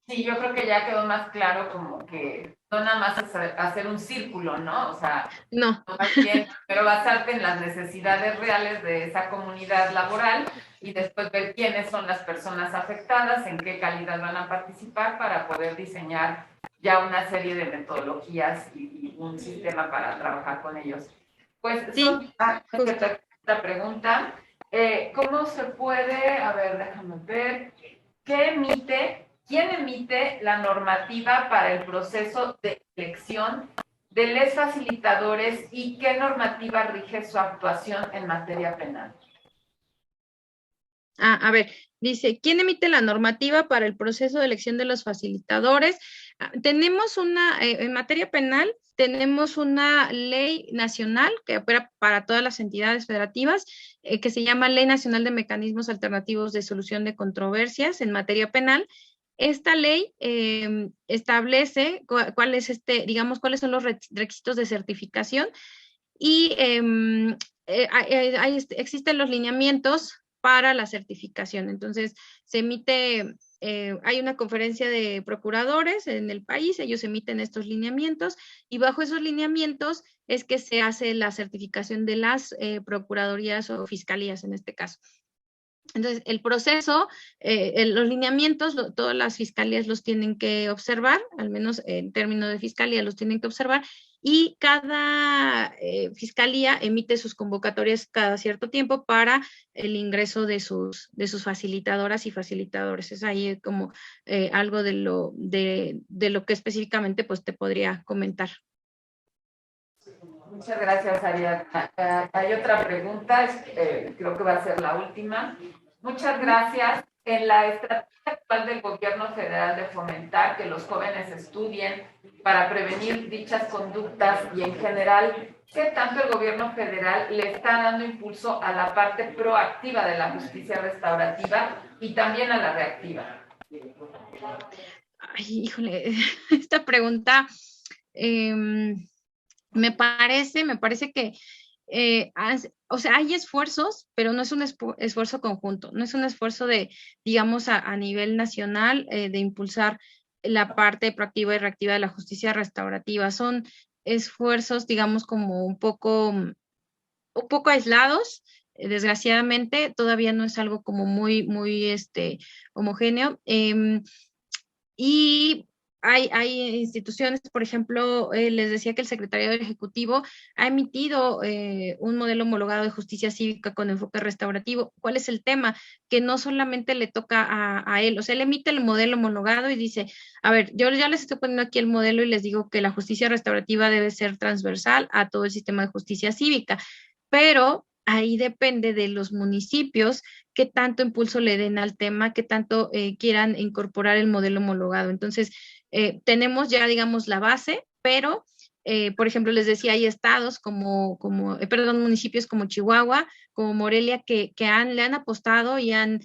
Sí, yo creo que ya quedó más claro como que no nada más hacer un círculo, ¿no? O sea, No, no más bien, pero basarte en las necesidades reales de esa comunidad laboral y después ver quiénes son las personas afectadas, en qué calidad van a participar para poder diseñar ya una serie de metodologías y un sistema para trabajar con ellos. Pues sí, son justo. esta pregunta. ¿Cómo se puede, a ver, déjame ver, quién emite la normativa para el proceso de elección de los facilitadores y qué normativa rige su actuación en materia penal? A ver, dice, ¿quién emite la normativa para el proceso de elección de los facilitadores? Tenemos en materia penal, tenemos una ley nacional que opera para todas las entidades federativas, que se llama Ley Nacional de Mecanismos Alternativos de Solución de Controversias en materia penal. Esta ley establece digamos, cuáles son los requisitos de certificación y existen los lineamientos para la certificación. Entonces, hay una conferencia de procuradores en el país, ellos emiten estos lineamientos y bajo esos lineamientos es que se hace la certificación de las procuradurías o fiscalías en este caso. Entonces, el proceso, los lineamientos, todas las fiscalías los tienen que observar, al menos en términos de fiscalía los tienen que observar, y cada fiscalía emite sus convocatorias cada cierto tiempo para el ingreso de sus facilitadoras y facilitadores. Es ahí como algo de lo que específicamente pues te podría comentar. Muchas gracias, Ariadna. Hay otra pregunta, creo que va a ser la última. Muchas gracias. En la estrategia actual del gobierno federal de fomentar que los jóvenes estudien para prevenir dichas conductas y en general, ¿qué tanto el gobierno federal le está dando impulso a la parte proactiva de la justicia restaurativa y también a la reactiva? Ay, híjole, esta pregunta me parece que o sea, hay esfuerzos, pero no es un esfuerzo conjunto, no es un esfuerzo digamos, a nivel nacional de impulsar la parte proactiva y reactiva de la justicia restaurativa. Son esfuerzos, digamos, como un poco aislados. Desgraciadamente, todavía no es algo como muy, homogéneo. Y hay instituciones, por ejemplo, les decía que el secretario del Ejecutivo ha emitido un modelo homologado de justicia cívica con enfoque restaurativo. ¿Cuál es el tema? Que no solamente le toca a él, o sea, él emite el modelo homologado y dice, a ver, yo ya les estoy poniendo aquí el modelo y les digo que la justicia restaurativa debe ser transversal a todo el sistema de justicia cívica, pero ahí depende de los municipios qué tanto impulso le den al tema, qué tanto quieran incorporar el modelo homologado. Entonces, tenemos ya, digamos, la base, pero, por ejemplo, les decía, hay estados perdón, municipios como Chihuahua, como Morelia, que le han apostado y han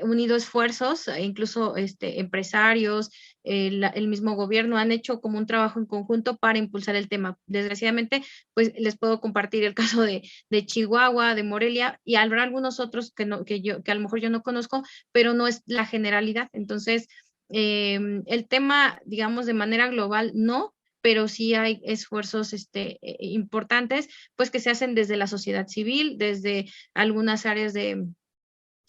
unido esfuerzos, incluso empresarios, el mismo gobierno han hecho como un trabajo en conjunto para impulsar el tema. Desgraciadamente, pues les puedo compartir el caso de Chihuahua, de Morelia, y habrá algunos otros que a lo mejor yo no conozco, pero no es la generalidad. Entonces, el tema, digamos, de manera global, no, pero sí hay esfuerzos importantes, pues que se hacen desde la sociedad civil, desde algunas áreas de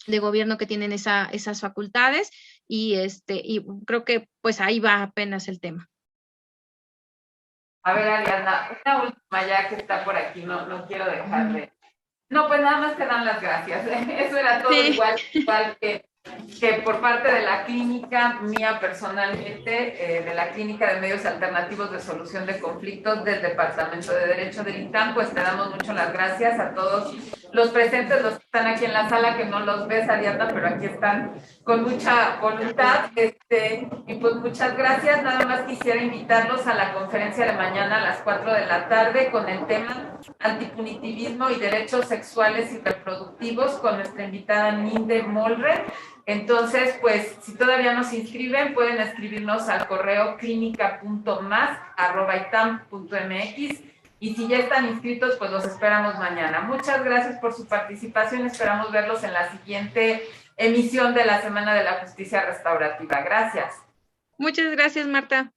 gobierno que tienen esas facultades, y creo que pues ahí va apenas el tema. A ver, Ariadna, una última ya que está por aquí, no quiero dejarle. No, pues nada más te dan las gracias. Eso era todo, Sí. igual que por parte de la clínica, mía personalmente, de la Clínica de Medios Alternativos de Solución de Conflictos del Departamento de Derecho del INTAM, pues te damos mucho las gracias a todos los presentes, los que están aquí en la sala, que no los ves, Ariadna, pero aquí están con mucha voluntad. Y pues muchas gracias. Nada más quisiera invitarlos a la conferencia de mañana a las 4 de la tarde con el tema antipunitivismo y derechos sexuales y reproductivos con nuestra invitada Ninde Molre. Entonces, pues, si todavía no se inscriben, pueden escribirnos al correo clinica.mas@itam.mx. Y si ya están inscritos, pues los esperamos mañana. Muchas gracias por su participación. Esperamos verlos en la siguiente emisión de la Semana de la Justicia Restaurativa. Gracias. Muchas gracias, Marta.